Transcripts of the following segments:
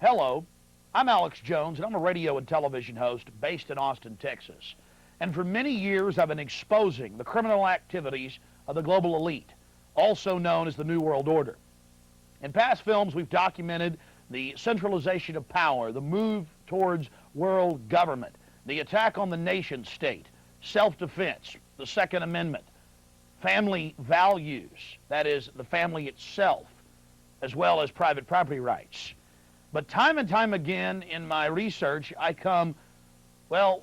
Hello, I'm Alex Jones, and I'm a radio and television host based in Austin, Texas. And for many years, I've been exposing the criminal activities of the global elite, also known as the New World Order. In past films, we've documented the centralization of power, the move towards world government, the attack on the nation state, self-defense, the Second Amendment, family values, that is, the family itself, as well as private property rights. But time and time again in my research, I come, well,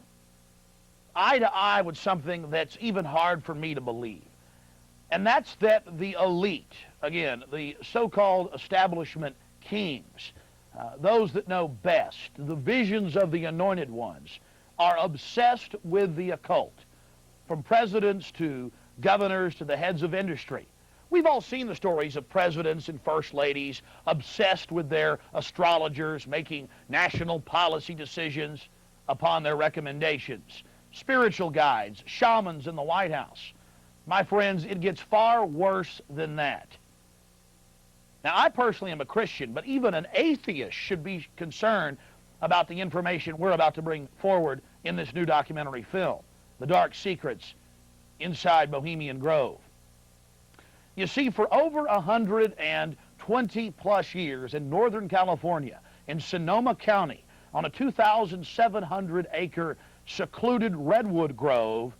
eye to eye with something that's even hard for me to believe. And that's that the elite, again, the so-called establishment kings, those that know best, the visions of the anointed ones, are obsessed with the occult, from presidents to governors to the heads of industry. We've all seen the stories of presidents and first ladies obsessed with their astrologers, making national policy decisions upon their recommendations. Spiritual guides, shamans in the White House. My friends, it gets far worse than that. Now, I personally am a Christian, but even an atheist should be concerned about the information we're about to bring forward in this new documentary film, The Dark Secrets Inside Bohemian Grove. You see, for over 120 plus years in Northern California, in Sonoma County, on a 2,700-acre secluded redwood grove,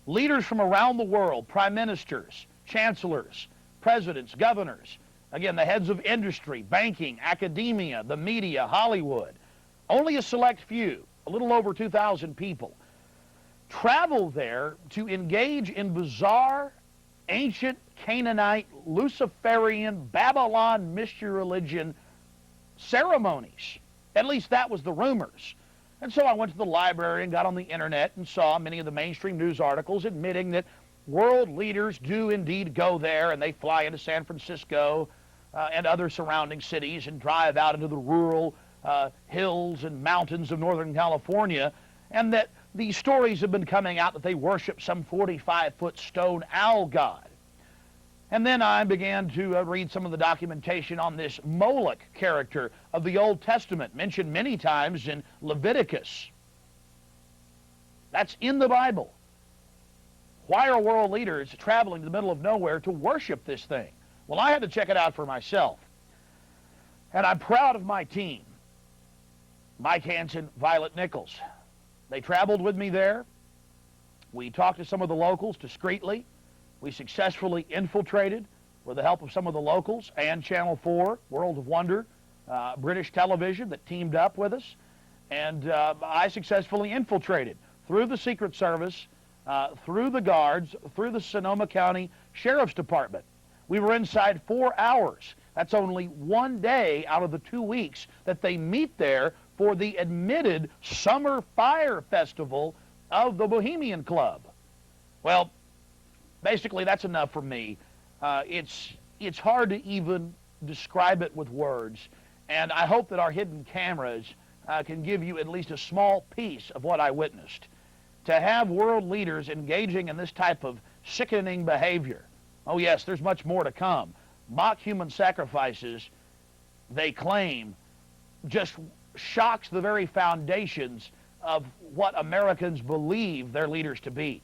leaders from around the world, prime ministers, chancellors, presidents, governors, again, the heads of industry, banking, academia, the media, Hollywood, only a select few, a little over 2,000 people, travel there to engage in bizarre, ancient Canaanite, Luciferian, Babylon mystery religion ceremonies. At least that was the rumors. And so I went to the library and got on the internet and saw many of the mainstream news articles admitting that world leaders do indeed go there, and they fly into San Francisco and other surrounding cities and drive out into the rural hills and mountains of Northern California, and that these stories have been coming out that they worship some 45-foot stone owl god. And then I began to read some of the documentation on this Moloch character of the Old Testament, mentioned many times in Leviticus. That's in the Bible. Why are world leaders traveling to the middle of nowhere to worship this thing? Well, I had to check it out for myself. And I'm proud of my team. Mike Hansen, Violet Nichols. They traveled with me there. We talked to some of the locals discreetly. We successfully infiltrated, with the help of some of the locals and Channel 4, World of Wonder, British television that teamed up with us. And I successfully infiltrated through the Secret Service, through the guards, through the Sonoma County Sheriff's Department. We were inside 4 hours. That's only one day out of the 2 weeks that they meet there for the admitted Summer Fire Festival of the Bohemian Club. Well, basically, that's enough for me. It's hard to even describe it with words, and I hope that our hidden cameras can give you at least a small piece of what I witnessed. To have world leaders engaging in this type of sickening behavior, oh yes, there's much more to come. Mock human sacrifices, they claim, just shocks the very foundations of what Americans believe their leaders to be.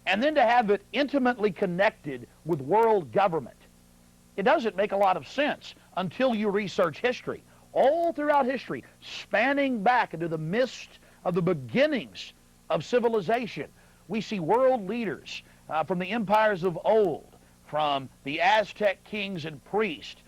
And then to have it intimately connected with world government. It doesn't make a lot of sense until you research history. All throughout history, spanning back into the mist of the beginnings of civilization, we see world leaders from the empires of old, from the Aztec kings and priests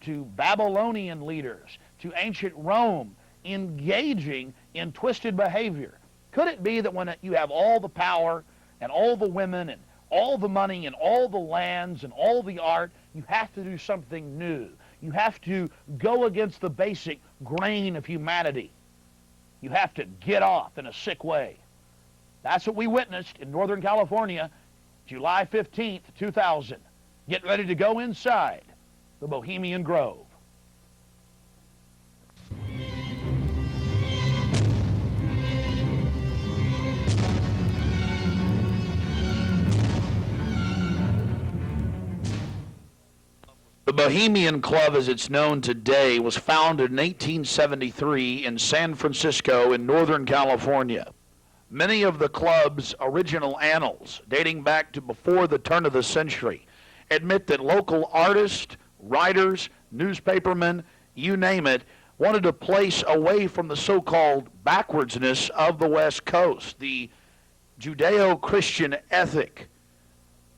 to Babylonian leaders to ancient Rome, engaging in twisted behavior. Could it be that when you have all the power and all the women and all the money and all the lands and all the art, you have to do something new? You have to go against the basic grain of humanity. You have to get off in a sick way. That's what we witnessed in Northern California, July 15th, 2000. Get ready to go inside the Bohemian Grove. The Bohemian Club, as it's known today, was founded in 1873 in San Francisco in Northern California. Many of the club's original annals, dating back to before the turn of the century, admit that local artists, writers, newspapermen, you name it, wanted a place away from the so-called backwardsness of the West Coast, the Judeo-Christian ethic.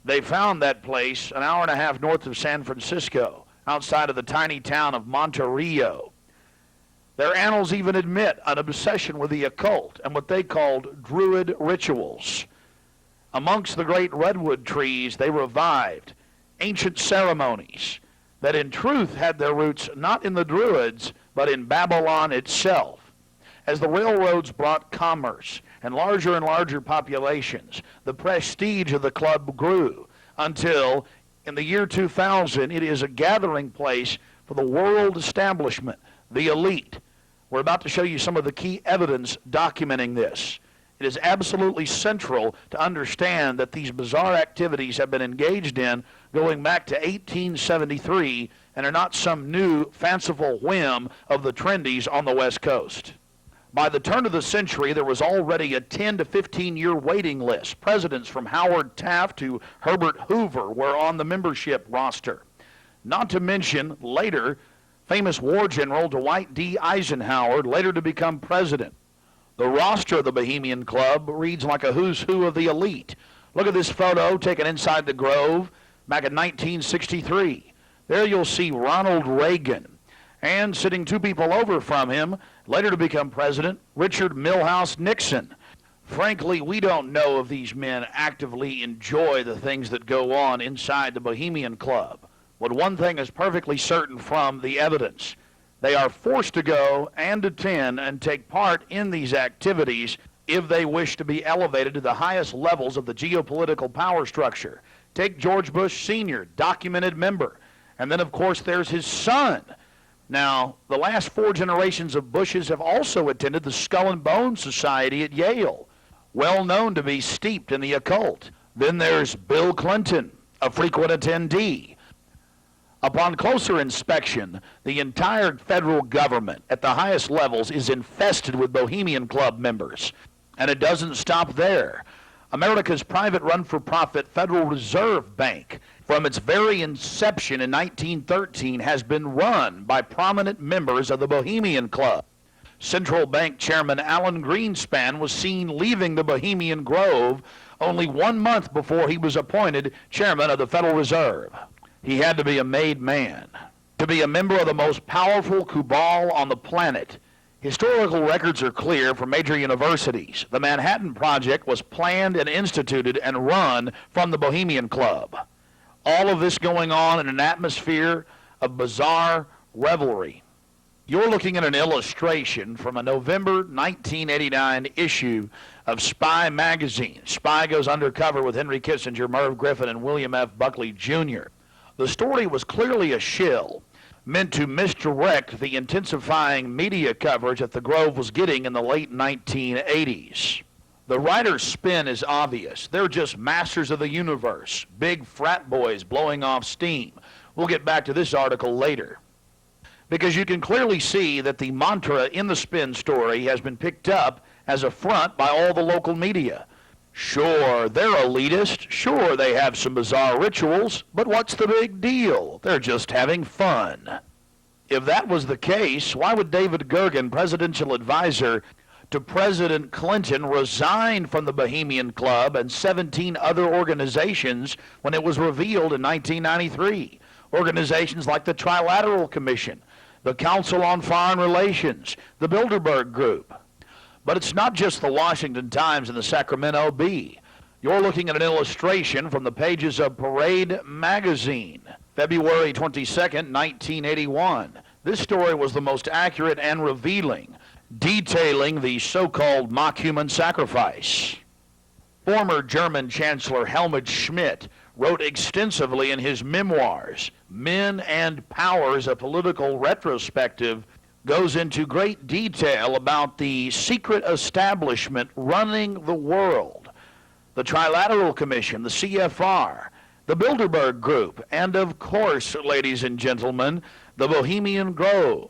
They found that place an hour and a half north of San Francisco, outside of the tiny town of Monterey. Their annals even admit an obsession with the occult and what they called Druid rituals. Amongst the great redwood trees, they revived ancient ceremonies that in truth had their roots not in the Druids, but in Babylon itself. As the railroads brought commerce and larger populations, the prestige of the club grew until, in the year 2000, it is a gathering place for the world establishment, the elite. We're about to show you some of the key evidence documenting this. It is absolutely central to understand that these bizarre activities have been engaged in going back to 1873 and are not some new fanciful whim of the trendies on the West Coast. By the turn of the century, there was already a 10 to 15-year waiting list. Presidents from Howard Taft to Herbert Hoover were on the membership roster. Not to mention, later, famous war general Dwight D. Eisenhower, later to become president. The roster of the Bohemian Club reads like a who's who of the elite. Look at this photo taken inside the Grove back in 1963. There you'll see Ronald Reagan, and sitting two people over from him, later to become president, Richard Milhous Nixon. Frankly, we don't know if these men actively enjoy the things that go on inside the Bohemian Club. But one thing is perfectly certain from the evidence. They are forced to go and attend and take part in these activities if they wish to be elevated to the highest levels of the geopolitical power structure. Take George Bush Sr., documented member. And then, of course, there's his son. Now, the last 4 generations of Bushes have also attended the Skull and Bones Society at Yale, well known to be steeped in the occult. Then there's Bill Clinton, a frequent attendee. Upon closer inspection, the entire federal government at the highest levels is infested with Bohemian Club members. And it doesn't stop there. America's private run-for-profit Federal Reserve Bank, from its very inception in 1913, has been run by prominent members of the Bohemian Club. Central Bank Chairman Alan Greenspan was seen leaving the Bohemian Grove only 1 month before he was appointed chairman of the Federal Reserve. He had to be a made man, to be a member of the most powerful cabal on the planet. Historical records are clear from major universities. The Manhattan Project was planned and instituted and run from the Bohemian Club. All of this going on in an atmosphere of bizarre revelry. You're looking at an illustration from a November 1989 issue of Spy magazine. Spy goes undercover with Henry Kissinger, Merv Griffin, and William F. Buckley Jr. The story was clearly a shill, meant to misdirect the intensifying media coverage that the Grove was getting in the late 1980s. The writer's spin is obvious. They're just masters of the universe, big frat boys blowing off steam. We'll get back to this article later. Because you can clearly see that the mantra in the spin story has been picked up as a front by all the local media. Sure, they're elitist. Sure, they have some bizarre rituals. But what's the big deal? They're just having fun. If that was the case, why would David Gergen, presidential advisor to President Clinton, resign from the Bohemian Club and 17 other organizations when it was revealed in 1993? Organizations like the Trilateral Commission, the Council on Foreign Relations, the Bilderberg Group. But it's not just the Washington Times and the Sacramento Bee. You're looking at an illustration from the pages of Parade magazine, February 22nd, 1981. This story was the most accurate and revealing, detailing the so-called mock human sacrifice. Former German Chancellor Helmut Schmidt wrote extensively in his memoirs, Men and Powers, a Political Retrospective, goes into great detail about the secret establishment running the world. The Trilateral Commission, the CFR, the Bilderberg Group, and of course, ladies and gentlemen, the Bohemian Grove,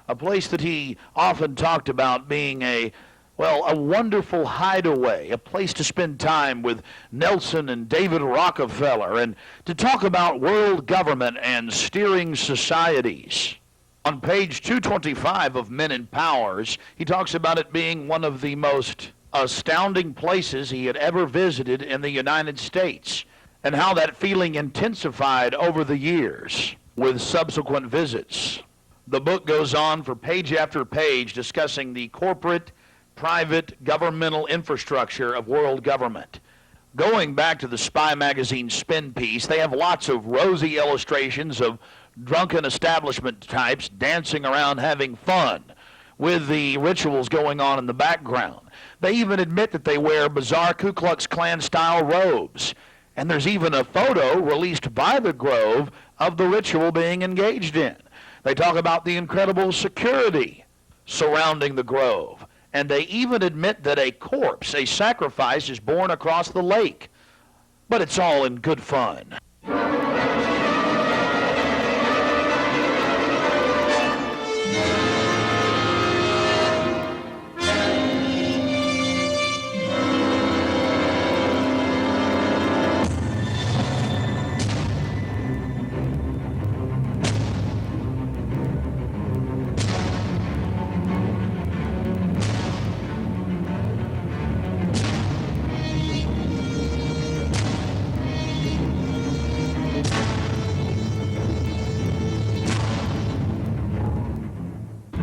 a place that he often talked about being a wonderful hideaway, a place to spend time with Nelson and David Rockefeller, and to talk about world government and steering societies. On page 225 of Men and Powers, he talks about it being one of the most astounding places he had ever visited in the United States, and how that feeling intensified over the years with subsequent visits. The book goes on for page after page discussing the corporate, private, governmental infrastructure of world government. Going back to the Spy magazine spin piece, they have lots of rosy illustrations of drunken establishment types dancing around having fun with the rituals going on in the background. They even admit that they wear bizarre Ku Klux Klan style robes. And there's even a photo released by the Grove of the ritual being engaged in. They talk about the incredible security surrounding the Grove. And they even admit that a corpse, a sacrifice, is borne across the lake. But it's all in good fun.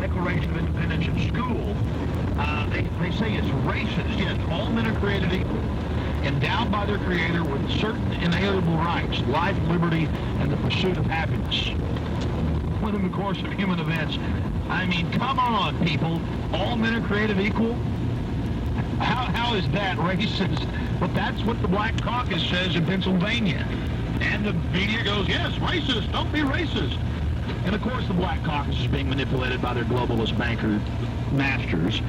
Declaration of Independence in school, they say it's racist. Yes, all men are created equal, endowed by their Creator with certain inalienable rights, life, liberty, and the pursuit of happiness. Within the course of human events, I mean, come on, people. All men are created equal? How is that racist? But that's what the Black Caucus says in Pennsylvania. And the media goes, yes, racist, don't be racist. And of course the Black Caucus is being manipulated by their globalist banker masters.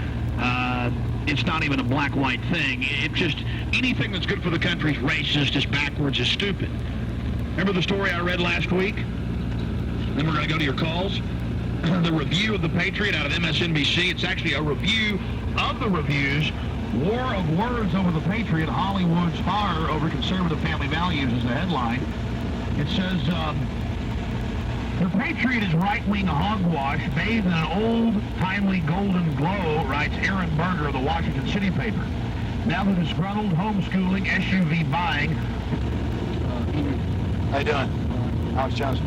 It's not even a black-white thing. It just, anything that's good for the country is racist, is backwards, is stupid. Remember the story I read last week? Then we're going to go to your calls. The review of The Patriot out of MSNBC. It's actually a review of the reviews. War of Words over The Patriot, Hollywood's horror over conservative family values is the headline. It says, The Patriot is right-wing hogwash bathed in an old, timely golden glow, writes Aaron Berger of the Washington City paper. Now the disgruntled homeschooling SUV buying... How you doing? Alex Jones.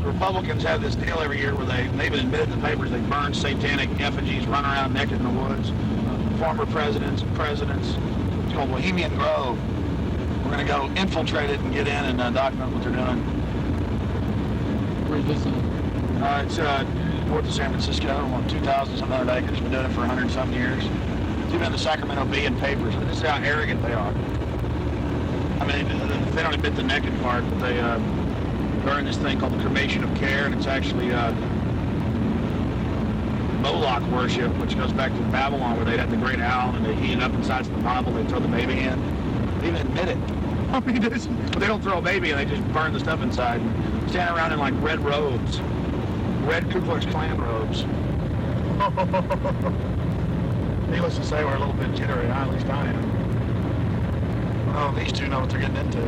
The Republicans have this deal every year where they've admitted in the papers they burn satanic effigies, run around naked in the woods. Former presidents. It's called Bohemian Grove. We're going to go infiltrate it and get in and document what they're doing. Where's this at? It's north of San Francisco, on 2,000-some-odd acres. Been doing it for 100-something years. It's even in the Sacramento Bee and papers. But this is how arrogant they are. I mean, they don't admit the naked part, but they burn this thing called the cremation of care, and it's actually Moloch worship, which goes back to Babylon, where they had the great owl and they heat it up inside the Bible. They throw the baby in. They even admit it. I mean, but they don't throw a baby in. They just burn the stuff inside. Stand around in like red robes, red Ku Klux Klan robes. Needless to say, we're a little bit jittery. At least I am. Oh, these two know what they're getting into.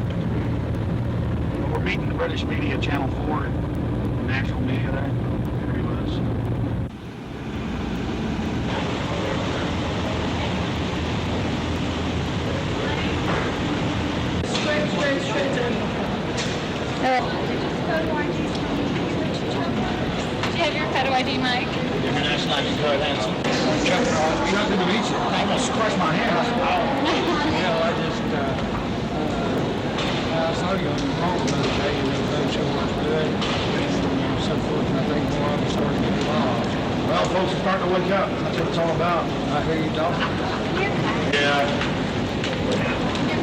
We're meeting the British media, Channel 4, national media there. There he was. Do you have your photo ID, Mike? International ID card, handsome. Chuck to meet you. I almost crushed my hand. I saw you on the phone the other day, and everything so much good. And so forth, and I think more of them starting to get involved. Well, folks are starting to wake up. That's what it's all about. I hear you talking. Yeah.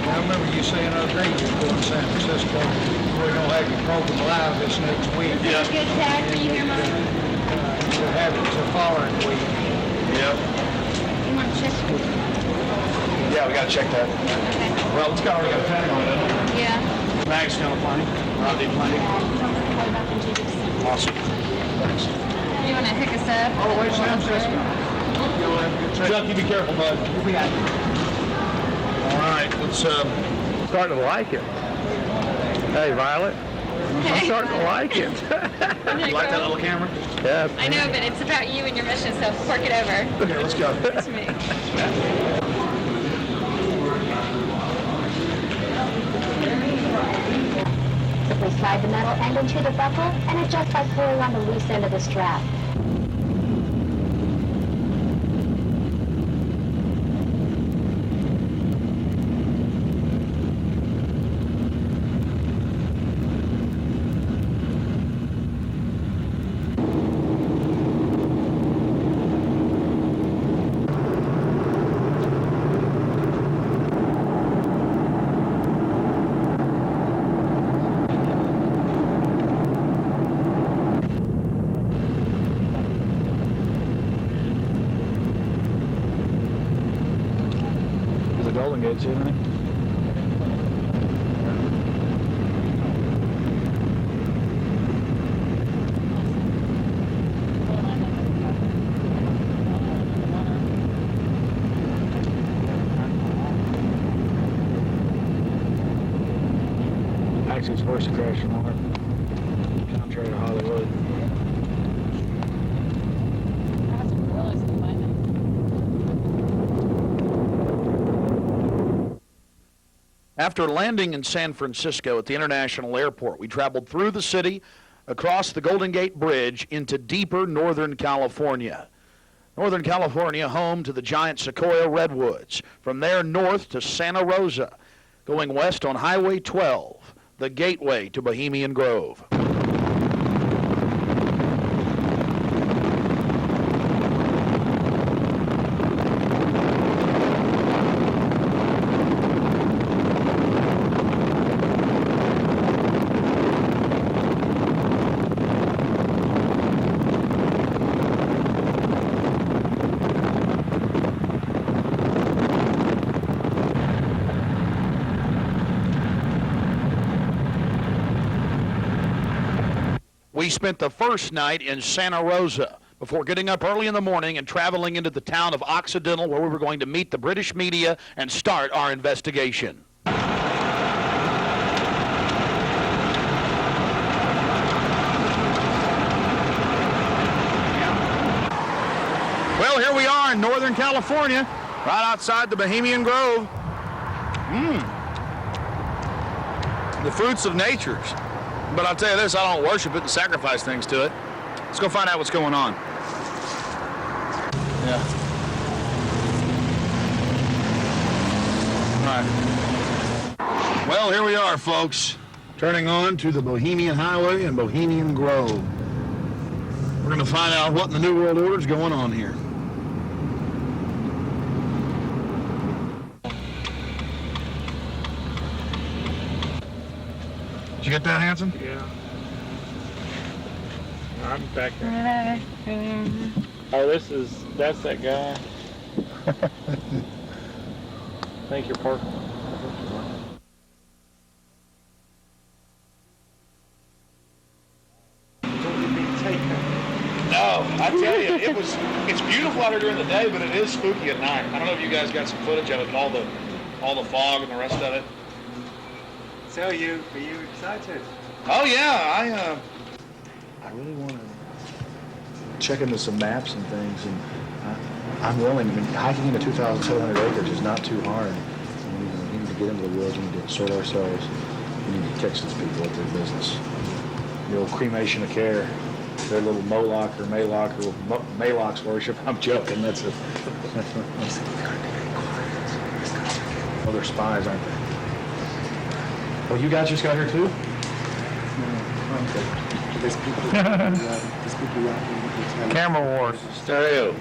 I remember you saying the other day you're going to San Francisco. We're going to have your program live this next week. Yeah. Good tag for you here, Mike. To have it the following week. Yep. You want to check? Yeah, we got to check that. Okay. Well, it's got already got a tag on it, doesn't it? Yeah. Bags down plenty. Rodney plenty. Awesome. Thanks. You want to pick us up? All the way to San Francisco. Junkie, be careful, bud. All right, let's Starting to like it. Hey, Violet. I'm starting to like it. You like that little camera? Yeah. I know, but it's about you and your mission, so fork it over. Okay, let's go. It's me. Simply slide the metal end into the buckle and adjust by pulling on the loose end of the strap. The Golden Gate's in it. Actually, it's worse to crash from Mark, contrary to Hollywood. After landing in San Francisco at the International Airport, we traveled through the city, across the Golden Gate Bridge, into deeper Northern California. Northern California, home to the giant Sequoia redwoods. From there north to Santa Rosa, going west on Highway 12, the gateway to Bohemian Grove. We spent the first night in Santa Rosa before getting up early in the morning and traveling into the town of Occidental, where we were going to meet the British media and start our investigation. Well, here we are in Northern California, right outside the Bohemian Grove. The fruits of nature. But I'll tell you this, I don't worship it and sacrifice things to it. Let's go find out what's going on. Yeah. All right. Well, here we are, folks. Turning on to the Bohemian Highway and Bohemian Grove. We're going to find out what in the New World Order is going on here. Did you get that, Hanson? Yeah. I'm back there. Oh, that's that guy. I think you're parked. No, I tell you, it's beautiful out here during the day, but it is spooky at night. I don't know if you guys got some footage of it, and all the fog and the rest of it. So are you excited? Oh yeah, I really want to check into some maps and things, and I'm willing. I mean, hiking into 2,700 acres is not too hard. We need to get into the woods. We need to sort ourselves. We need to catch these people at their business. The old cremation of care, their little Moloch or Maloch or Maloch's worship. I'm joking. That's a. Oh, they're spies, aren't they? Oh, you guys just got here too? There's people Camera wars. stereo.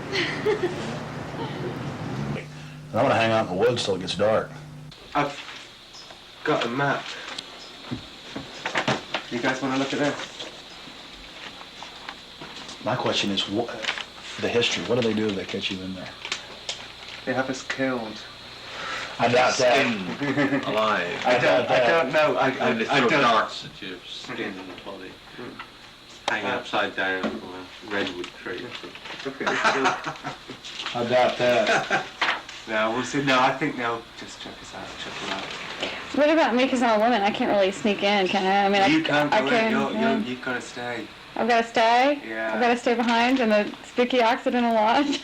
I'm gonna hang out in the woods till it gets dark. I've got a map. You guys want to look at this? My question is, the history. What do they do if they catch you in there? They have us killed. I doubt that. Skin alive. I don't know. I And they throw don't. darts at your skin and body. Hanging upside down from a redwood tree. I doubt that. No, we'll see. No, I think they'll just check us out. Check it out. What about me? Because I'm a woman. I can't really sneak in, can I? I mean, You can't I go can. in. You've got to stay. I've got to stay. Yeah. I've got to stay behind in the spooky Occidental Lodge.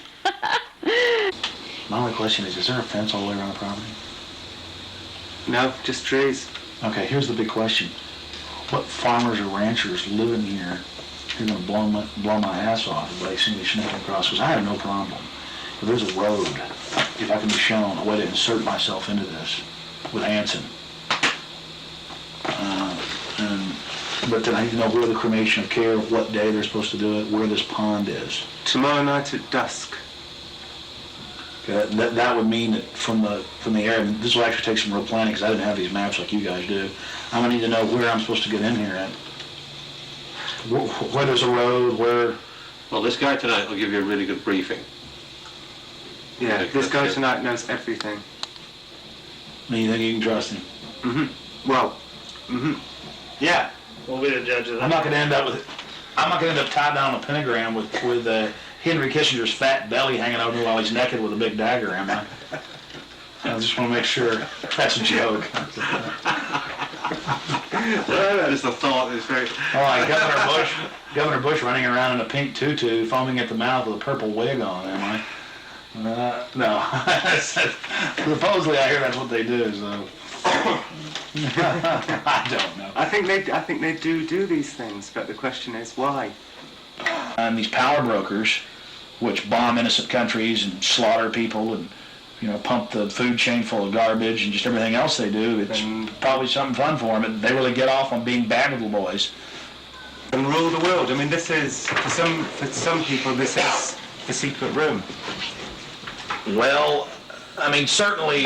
My only question is there a fence all the way around the property? No, just trees. Okay, here's the big question. What farmers or ranchers living here are going to blow my ass off if they see me sneaking across? Because I have no problem. If there's a road, if I can be shown a way to insert myself into this with Hanson. But then I need to know where the cremation of care, what day they're supposed to do it, where this pond is. Tomorrow night at dusk. Okay, that would mean that from the area, this will actually take some real planning because I didn't have these maps like you guys do. I'm going to need to know where I'm supposed to get in here at. Where there's a road, where... Well, this guy tonight will give you a really good briefing. Yeah, Yeah, this guy that's it. tonight knows everything. You think you can trust him? Well, yeah. We'll be the judge of I'm not going to end up tied down on a pentagram with Henry Kissinger's fat belly hanging over me while he's naked with a big dagger, am I? I just want to make sure that's a joke. That is the thought. It's very... All right, Governor Bush running around in a pink tutu, foaming at the mouth with a purple wig on, am I? No. Supposedly I hear that's what they do, so... I don't know. I think they do these things, but the question is why? And these power brokers, which bomb innocent countries and slaughter people and, pump the food chain full of garbage and just everything else they do, it's probably something fun for them. And they really get off on being bad little boys. And rule the world. I mean, this is, for some people, this is the secret room. Well, I mean, certainly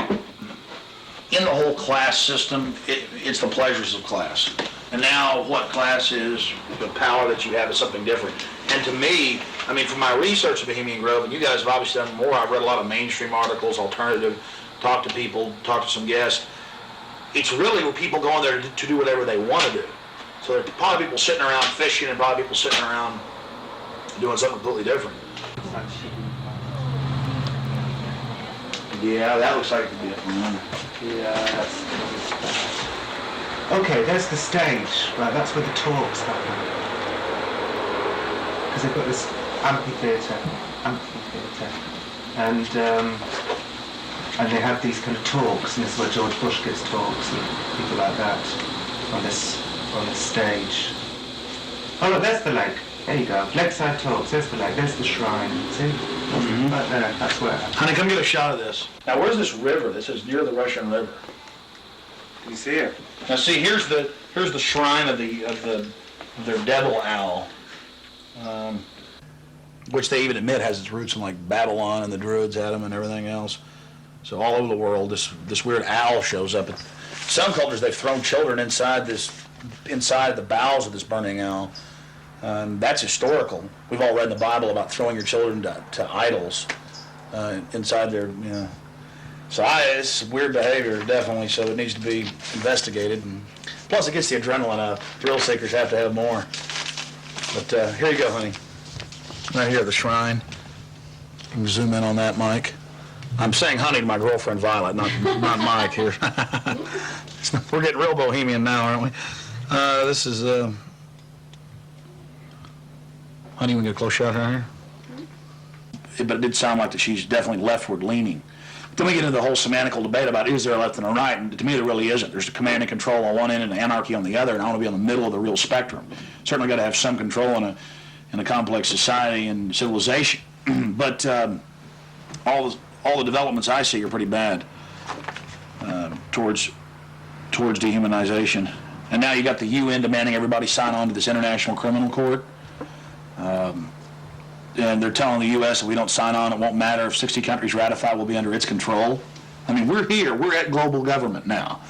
in the whole class system, it's the pleasures of class. And now what class is, the power that you have is something different. And to me, I mean, from my research of Bohemian Grove, and you guys have obviously done more, I've read a lot of mainstream articles, alternative, talked to people, talked to some guests. It's really where people go in there to do whatever they want to do. So there are probably people sitting around fishing and probably people sitting around doing something completely different. Yeah, that looks like it could be a fun. Yeah, okay, there's the stage. Right, that's where the talks happen. Because they've got this amphitheatre, and they have these kind of talks, and this is where George Bush gives talks and people like that on this stage. Oh look, there's the lake. There you go. Lakeside talks. There's the lake. There's the shrine. See? Right there. That's where. Honey, come get a shot of this. Now, where's this river? This is near the Russian River. Can you see it? Now, see, here's the shrine of their devil owl, which they even admit has its roots in like Babylon and the Druids had them and everything else. So all over the world, this weird owl shows up. Some cultures they've thrown children inside the bowels of this burning owl. That's historical. We've all read in the Bible about throwing your children to idols inside their, So it's weird behavior, definitely, so it needs to be investigated. And plus, it gets the adrenaline up. Thrill seekers have to have more. But here you go, honey. Right here, the shrine. You can zoom in on that, Mike. I'm saying honey to my girlfriend, Violet, not Mike here. We're getting real bohemian now, aren't we? This is... Honey, we get a close shot right here? But it did sound like that she's definitely leftward leaning. Then we get into the whole semantical debate about is there a left and a right, and to me there really isn't. There's a command and control on one end and anarchy on the other, and I want to be on the middle of the real spectrum. Certainly got to have some control in a complex society and civilization. But all the developments I see are pretty bad towards dehumanization. And now you got the UN demanding everybody sign on to this International Criminal Court. And they're telling the U.S. if we don't sign on, it won't matter. If 60 countries ratify, we'll be under its control. I mean, we're here. We're at global government now.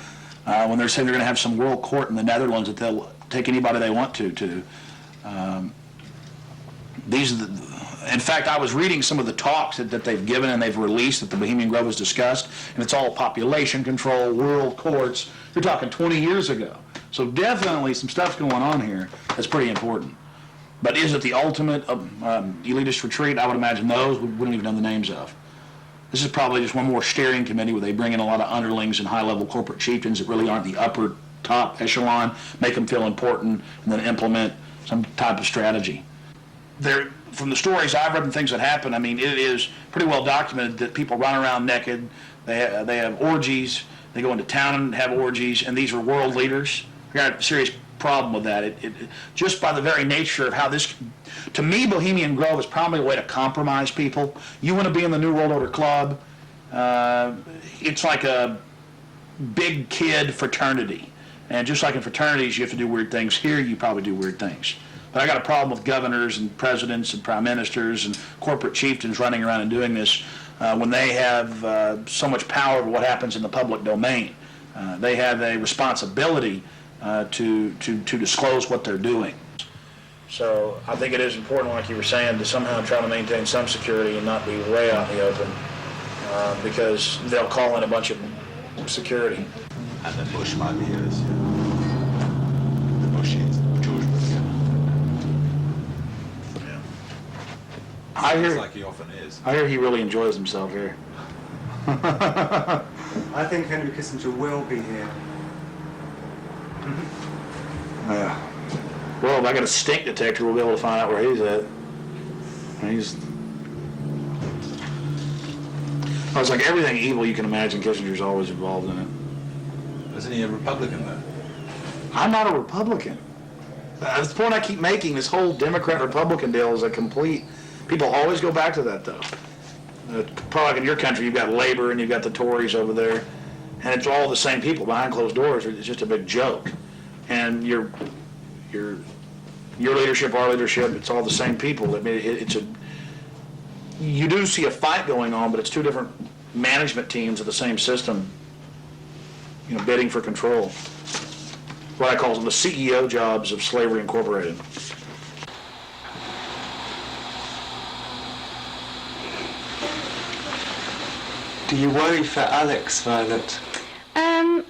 When they're saying they're going to have some world court in the Netherlands that they'll take anybody they want to. These are In fact, I was reading some of the talks that they've given and they've released that the Bohemian Grove has discussed, and it's all population control, world courts. You're talking 20 years ago. So definitely some stuff's going on here that's pretty important. But is it the ultimate elitist retreat? I would imagine those we wouldn't even know the names of. This is probably just one more steering committee where they bring in a lot of underlings and high-level corporate chieftains that really aren't the upper top echelon, make them feel important, and then implement some type of strategy. From the stories I've read and things that happen, I mean, it is pretty well documented that people run around naked, they have orgies, they go into town and have orgies, and these are world leaders. We got a serious problem with that. Just by the very nature of how this, to me, Bohemian Grove is probably a way to compromise people. You want to be in the New World Order Club, it's like a big kid fraternity. And just like in fraternities, you have to do weird things. Here, you probably do weird things. But I got a problem with governors and presidents and prime ministers and corporate chieftains running around and doing this when they have so much power over what happens in the public domain. They have a responsibility to disclose what they're doing. So I think it is important, like you were saying, to somehow try to maintain some security and not be way out in the open because they'll call in a bunch of security. And the Bush might be his. The Bush is George Bush. Yeah. I hear like he often is. I hear he really enjoys himself here. I think Henry Kissinger will be here. Yeah. Well, if I got a stink detector, we'll be able to find out where he's at. It's like everything evil you can imagine, Kissinger's always involved in it. Isn't he a Republican though? I'm not a Republican. That's the point I keep making. This whole Democrat-Republican deal is a complete... People always go back to that, though. Probably like in your country, you've got Labor and you've got the Tories over there, and it's all the same people behind closed doors. It's just a big joke. And your leadership, our leadership, it's all the same people. I mean, you do see a fight going on, but it's two different management teams of the same system, bidding for control. What I call them the CEO jobs of Slavery Incorporated. Do you worry for Alex, Violet?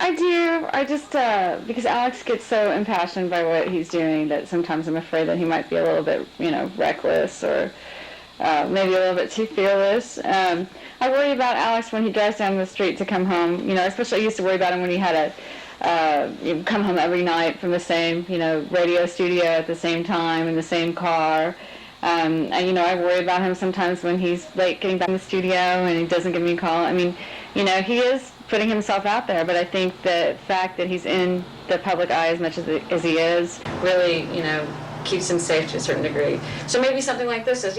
I do. I just, because Alex gets so impassioned by what he's doing that sometimes I'm afraid that he might be a little bit, reckless or maybe a little bit too fearless. I worry about Alex when he drives down the street to come home, especially I used to worry about him when he had come home every night from the same, radio studio at the same time in the same car. And, I worry about him sometimes when he's late getting back in the studio and he doesn't give me a call. I mean, he is putting himself out there, but I think the fact that he's in the public eye as much as he is really, keeps him safe to a certain degree. So maybe something like this is,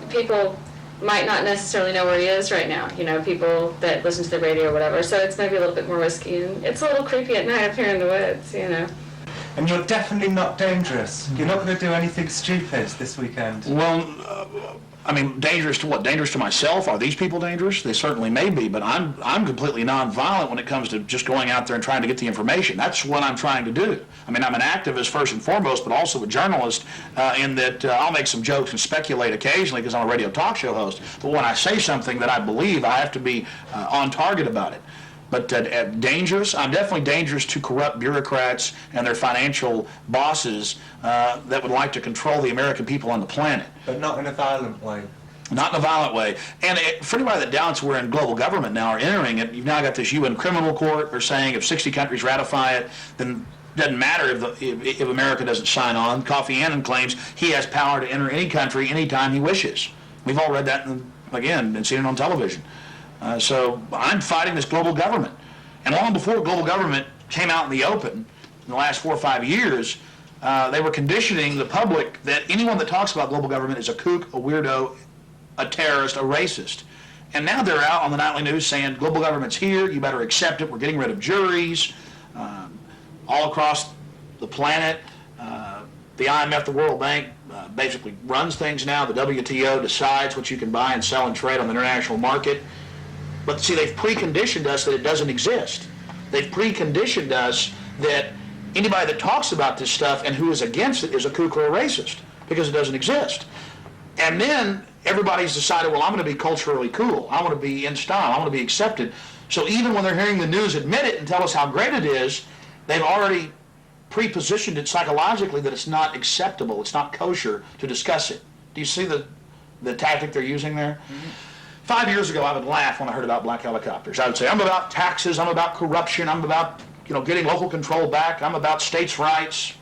people might not necessarily know where he is right now, people that listen to the radio or whatever, so it's maybe a little bit more risky, and it's a little creepy at night up here in the woods, And you're definitely not dangerous. You're not going to do anything stupid this weekend. Well, dangerous to what? Dangerous to myself? Are these people dangerous? They certainly may be, but I'm completely nonviolent when it comes to just going out there and trying to get the information. That's what I'm trying to do. I'm an activist first and foremost, but also a journalist in that I'll make some jokes and speculate occasionally because I'm a radio talk show host. But when I say something that I believe, I have to be on target about it. But dangerous? I'm definitely dangerous to corrupt bureaucrats and their financial bosses that would like to control the American people on the planet. But not in a violent way. Not in a violent way. And for anybody that doubts we're in global government now or entering it, you've now got this UN criminal court. They're saying if 60 countries ratify it, then it doesn't matter if America doesn't sign on. Kofi Annan claims he has power to enter any country anytime he wishes. We've all read that, and seen it on television. So I'm fighting this global government. And long before global government came out in the open, in the last 4 or 5 years, they were conditioning the public that anyone that talks about global government is a kook, a weirdo, a terrorist, a racist. And now they're out on the nightly news saying global government's here, you better accept it, we're getting rid of juries all across the planet. The IMF, the World Bank, basically runs things now. The WTO decides what you can buy and sell and trade on the international market. But see, they've preconditioned us that it doesn't exist. They've preconditioned us that anybody that talks about this stuff and who is against it is a kook or a racist. because it doesn't exist. And then everybody's decided, well, I'm going to be culturally cool. I want to be in style. I want to be accepted. So even when they're hearing the news admit it and tell us how great it is, they've already pre-positioned it psychologically that it's not acceptable, it's not kosher to discuss it. Do you see the tactic they're using there? Mm-hmm. 5 years ago, I would laugh when I heard about black helicopters. I would say, I'm about taxes, I'm about corruption, I'm about getting local control back, I'm about states' rights,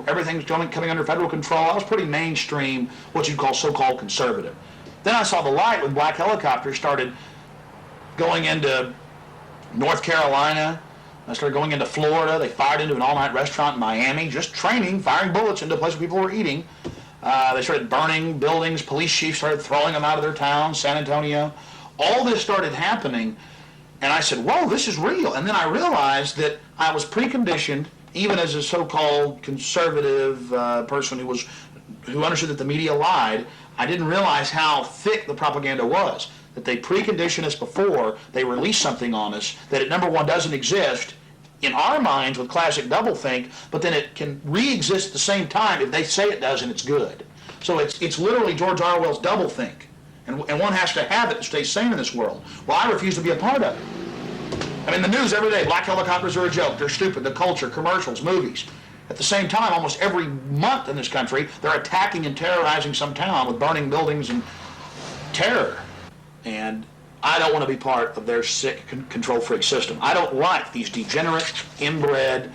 everything's coming under federal control. I was pretty mainstream, what you'd call so-called conservative. Then I saw the light when black helicopters started going into North Carolina. I started going into Florida. They fired into an all-night restaurant in Miami, just training, firing bullets into a place where people were eating. They started burning buildings. Police chiefs started throwing them out of their towns, San Antonio. All this started happening, and I said, whoa, this is real. And then I realized that I was preconditioned, even as a so-called conservative person who understood that the media lied. I didn't realize how thick the propaganda was, that they precondition us before they release something on us, that it, number one, doesn't exist in our minds with classic doublethink, but then it can re-exist at the same time if they say it does and it's good. So it's literally George Orwell's doublethink, and one has to have it to stay sane in this world. Well, I refuse to be a part of it. I mean, the news every day, black helicopters are a joke, they're stupid, the culture, commercials, movies. At the same time, almost every month in this country, they're attacking and terrorizing some town with burning buildings and terror. And I don't want to be part of their sick control freak system. I don't like these degenerate, inbred,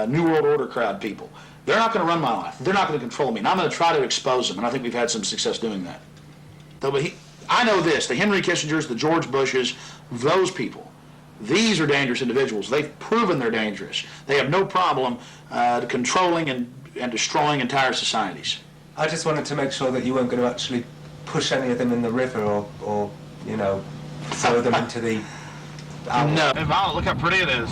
New World Order crowd people. They're not going to run my life. They're not going to control me. And I'm going to try to expose them. And I think we've had some success doing that. I know this, the Henry Kissingers, the George Bushes, those people, these are dangerous individuals. They've proven they're dangerous. They have no problem controlling and destroying entire societies. I just wanted to make sure that you weren't going to actually push any of them in the river or throw them into the... No. Hey, Violet, look how pretty it is.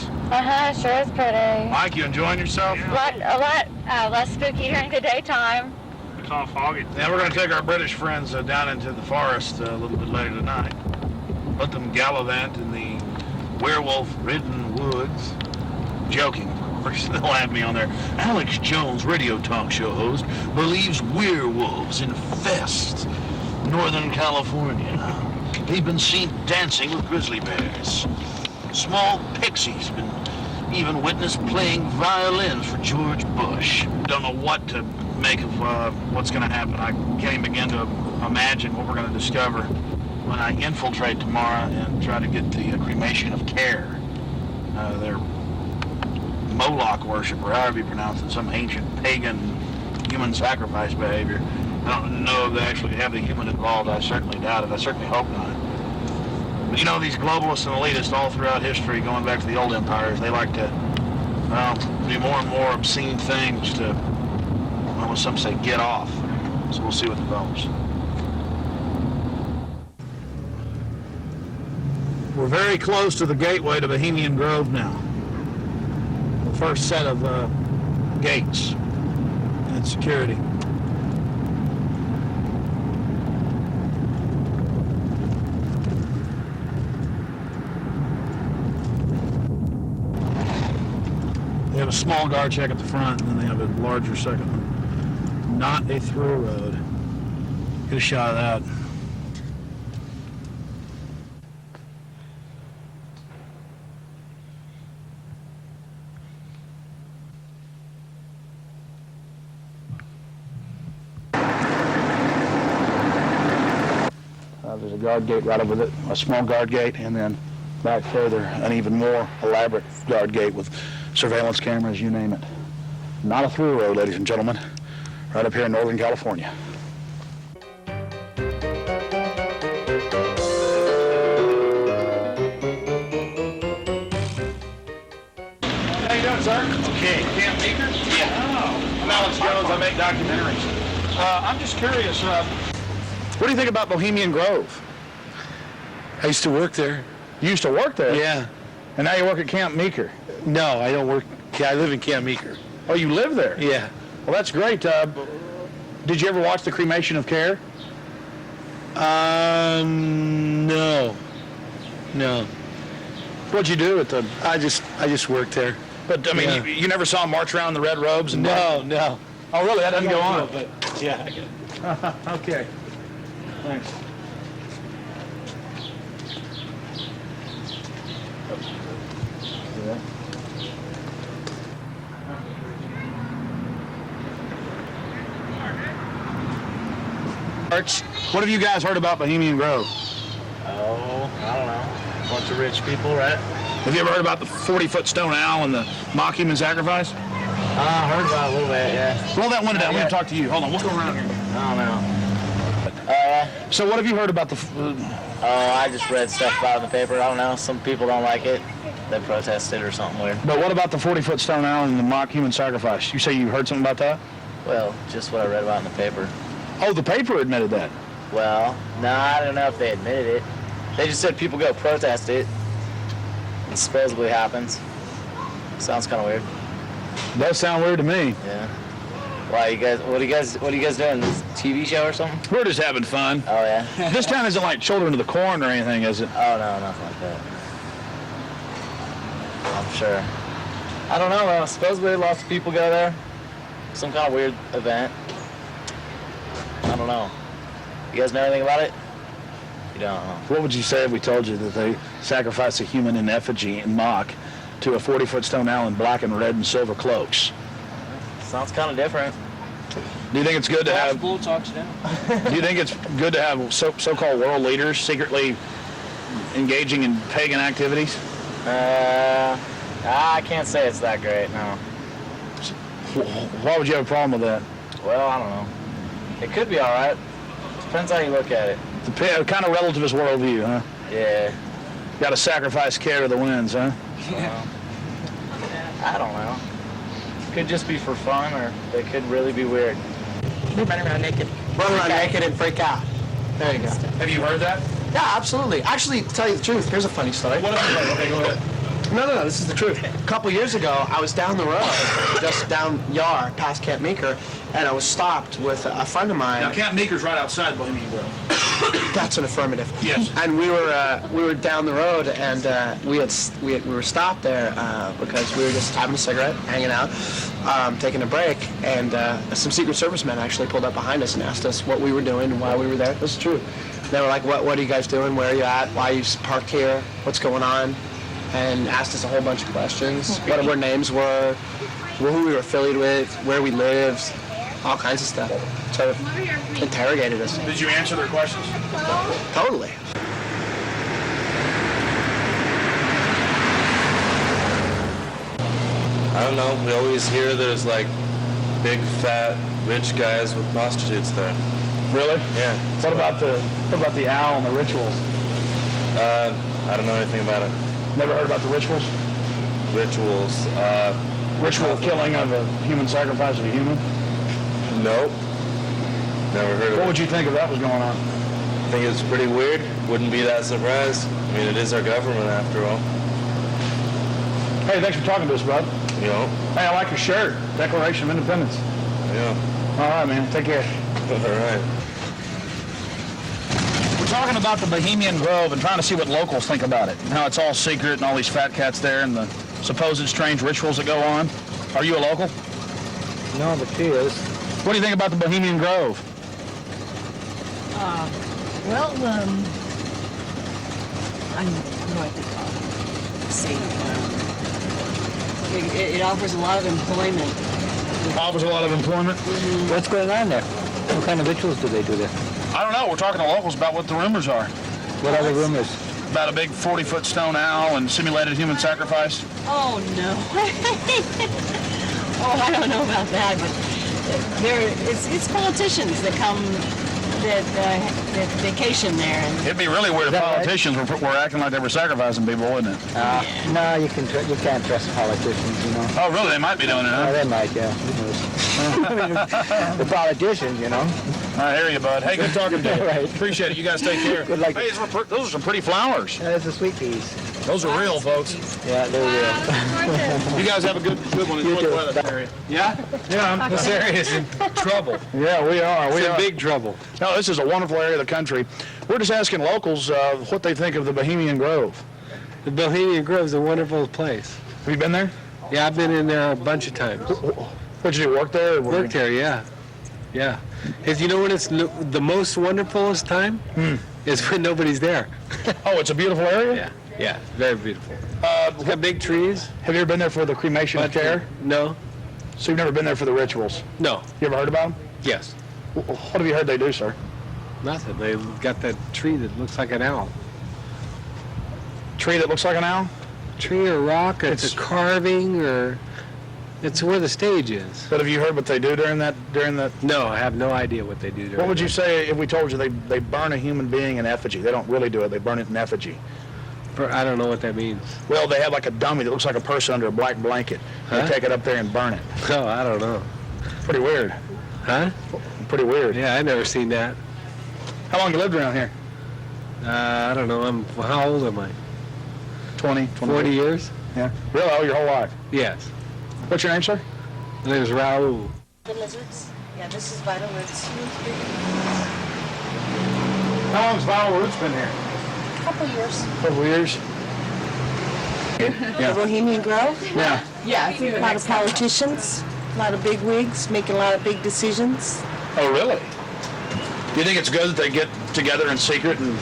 Sure is pretty. Mike, you enjoying yourself? A lot less spooky during the daytime. It's all foggy. Yeah, we're going to take our British friends down into the forest a little bit later tonight. Let them gallivant in the werewolf-ridden woods. Joking, of course. They'll have me on there. Alex Jones, radio talk show host, believes werewolves infest Northern California. They've been seen dancing with grizzly bears. Small pixies been even witnessed playing violins for George Bush. Don't know what to make of what's going to happen. I can't even begin to imagine what we're going to discover when I infiltrate tomorrow and try to get the cremation of care. Their Moloch worship, or however you pronounce it, some ancient pagan human sacrifice behavior. I don't know if they actually have the human involved. I certainly doubt it. I certainly hope not. But these globalists and elitists all throughout history, going back to the old empires, they like to do more and more obscene things to, as some say, get off. So we'll see what develops. We're very close to the gateway to Bohemian Grove now. The first set of gates and security. They have a small guard check at the front, and then they have a larger second one. Not a through road. Get a shot of that. There's a guard gate right over it, a small guard gate, and then back further, an even more elaborate guard gate with surveillance cameras, you name it. Not a through road, ladies and gentlemen, right up here in Northern California. How you doing, sir? Okay. Camp Meeker? Yeah. Oh. I'm Alex Jones. I make documentaries. I'm just curious, what do you think about Bohemian Grove? I used to work there. You used to work there? Yeah. And now you work at Camp Meeker? No, I don't work. I live in Camp Meeker. Oh, you live there? Yeah. Well, that's great. Did you ever watch the cremation of care? No. What'd you do at the... I just worked there. But, I mean, Yeah. you never saw him march around in the red robes? And No. Oh, really? That doesn't go on? But Yeah, I get it. Okay. Thanks. What have you guys heard about Bohemian Grove? Oh, I don't know. Bunch of rich people, right? Have you ever heard about the 40-foot stone owl and the mock human sacrifice? I heard about it a little bit, yeah. Roll that window down. I want to talk to you. Hold on. What's going around here? I don't know. So what have you heard about the... I just read stuff about it in the paper. I don't know. Some people don't like it. They protested or something weird. But what about the 40-foot stone owl and the mock human sacrifice? You say you heard something about that? Well, just what I read about in the paper. Oh, the paper admitted that. Well, no, I don't know if they admitted it. They just said people go protest it. It supposedly happens. Sounds kind of weird. Does sound weird to me. Yeah. Why you guys? What are you guys doing? This TV show or something? We're just having fun. Oh yeah. This town isn't like Children of the Corn or anything, is it? Oh no, nothing like that. I'm sure. I don't know. Supposedly lots of people go there. Some kind of weird event. I don't know. You guys know anything about it? You don't know. What would you say if we told you that they sacrificed a human in effigy in mock to a 40-foot stone owl in black and red and silver cloaks? Sounds kind of different. Do you think it's good to have... Bull talks down. Do you think it's good to have so-called world leaders secretly engaging in pagan activities? I can't say it's that great, no. Why would you have a problem with that? Well, I don't know. It could be all right. Depends how you look at it. Kind of relativist worldview, huh? Yeah. Got to sacrifice care to the winds, huh? Yeah. I don't know. Could just be for fun, or they could really be weird. Run around naked. Run around naked and freak out. There you go. Have you heard that? Yeah, absolutely. Actually, to tell you the truth, here's a funny story. What else? Okay, go ahead. No, this is the truth. A couple years ago, I was down the road, just down Yar, past Camp Meeker, and I was stopped with a friend of mine. Now, Camp Meeker's right outside Bohemian Grove. That's an affirmative. Yes. And we were down the road, and we were stopped there because we were just having a cigarette, hanging out, taking a break, and some Secret Service men actually pulled up behind us and asked us what we were doing and why we were there. This is true. They were like, "What are you guys doing? Where are you at? Why are you parked here? What's going on?" And asked us a whole bunch of questions. What our names were, who we were affiliated with, where we lived, all kinds of stuff. Sort of interrogated us. Did you answer their questions? Totally. I don't know. We always hear there's like big, fat, rich guys with prostitutes there. Really? Yeah. What about the owl and the rituals? I don't know anything about it. Never heard about the rituals? Rituals. Ritual killing of a human sacrifice of a human? Nope. Never heard of it. What would you think if that was going on? I think it's pretty weird. Wouldn't be that surprised. I mean, it is our government after all. Hey, thanks for talking to us, bud. You know? Hey, I like your shirt. Declaration of Independence. Yeah. All right, man. Take care. All right. We're talking about the Bohemian Grove and trying to see what locals think about it. And how it's all secret and all these fat cats there and the supposed strange rituals that go on. Are you a local? No, but she is. What do you think about the Bohemian Grove? I know what they call it. See, it offers a lot of employment. Offers a lot of employment? Mm-hmm. What's going on there? What kind of rituals do they do there? I don't know. We're talking to locals about what the rumors are. What are the rumors? About a big 40-foot stone owl and simulated human sacrifice. Oh, no. Oh, I don't know about that, but it's politicians that come, that vacation there. And it'd be really weird if politicians were acting like they were sacrificing people, wouldn't it? No, you can't trust politicians, you know. Oh, really? They might be doing it, huh? Oh, they might, yeah. Who knows? The politicians, you know. I hear you, bud. Hey, good talking to you. Right. Appreciate it. You guys take care. Good luck. Hey, those are some pretty flowers. Yeah, those are sweet peas. Those are real, folks. Yeah, they're real. You guys have a good one. You Enjoy too. the weather area. Yeah? Yeah, this area is in trouble. Yeah, we are. It's in big trouble. No, this is a wonderful area of the country. We're just asking locals what they think of the Bohemian Grove. The Bohemian Grove is a wonderful place. Have you been there? Yeah, I've been in there a bunch of times. What did you do, work there? Worked there, yeah. Yeah. Is you know when it's the most wonderfulest time? Is when nobody's there. Oh, it's a beautiful area? Yeah. Yeah, it's very beautiful. It's got big trees. Have you ever been there for the cremation of care? No. So you've never been there for the rituals? No. You ever heard about them? Yes. What have you heard they do, sir? Nothing. They got that tree that looks like an owl. Tree that looks like an owl? Tree or rock, or it's a carving, or it's where the stage is. But have you heard what they do during that? No, I have no idea what they do during What would you say if we told you they burn a human being in effigy? They don't really do it. They burn it in effigy. I don't know what that means. Well, they have like a dummy that looks like a person under a black blanket. They take it up there and burn it. Oh, I don't know. Pretty weird. Huh? Pretty weird. Yeah, I've never seen that. How long you lived around here? I don't know. How old am I? 20, 40 years? Yeah. Really? Oh, your whole life? Yes. What's your name, sir? My name is Raul. The lizards? Yeah, this is vital roots. How long's Vital Roots been here? Couple years. Couple years. The Bohemian Grove? Yeah. Yeah, a lot of politicians, a lot of big wigs, making a lot of big decisions. Oh, really? Do you think it's good that they get together in secret and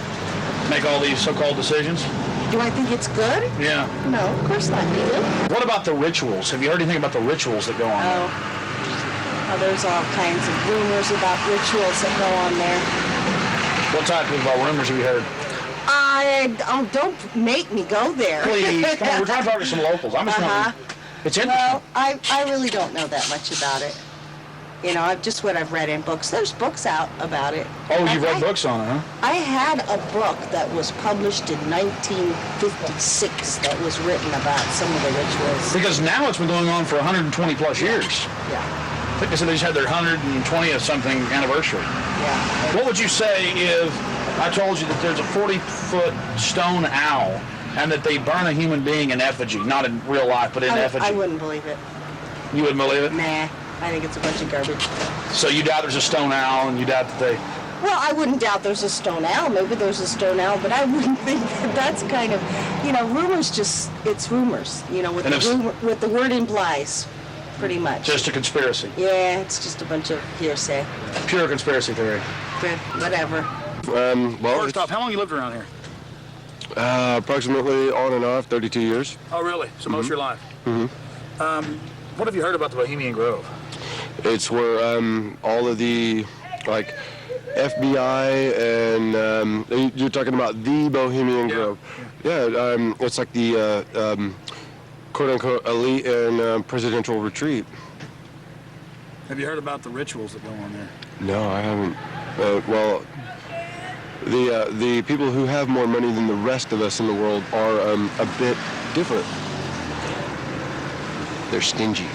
make all these so-called decisions? Do I think it's good? Yeah. No, of course not, either. What about the rituals? Have you heard anything about the rituals that go on there? Oh, there's all kinds of rumors about rituals that go on there. What type of rumors have you heard? Don't make me go there. Please, come on, we're trying to talk to some locals. I'm just wondering. It's interesting. Well, I really don't know that much about it. You know, just what I've read in books. There's books out about it. Oh, you've read books on it, huh? I had a book that was published in 1956 that was written about some of the rituals. Because now it's been going on for 120 plus years. Yeah. I think they said they just had their 120th something anniversary. Yeah. What would you say if I told you that there's a 40-foot stone owl and that they burn a human being in effigy, not in real life, but in effigy? I wouldn't believe it. You wouldn't believe it? Nah, I think it's a bunch of garbage. So you doubt there's a stone owl, and you doubt that they... Well, I wouldn't doubt there's a stone owl. Maybe there's a stone owl, but I wouldn't think that that's kind of, rumors it's rumors, what the word implies, pretty much. Just a conspiracy. Yeah, it's just a bunch of hearsay. Pure conspiracy theory. Whatever. Well, First off, how long you lived around here? approximately on and off 32 years. Oh, really? So most of your life? Mm-hmm. What have you heard about the Bohemian Grove? It's where all of the, like, FBI and you're talking about the Bohemian Grove. Yeah, it's like the quote-unquote elite and presidential retreat. Have you heard about the rituals that go on there? No, I haven't. Well, the people who have more money than the rest of us in the world are a bit different. They're stingy.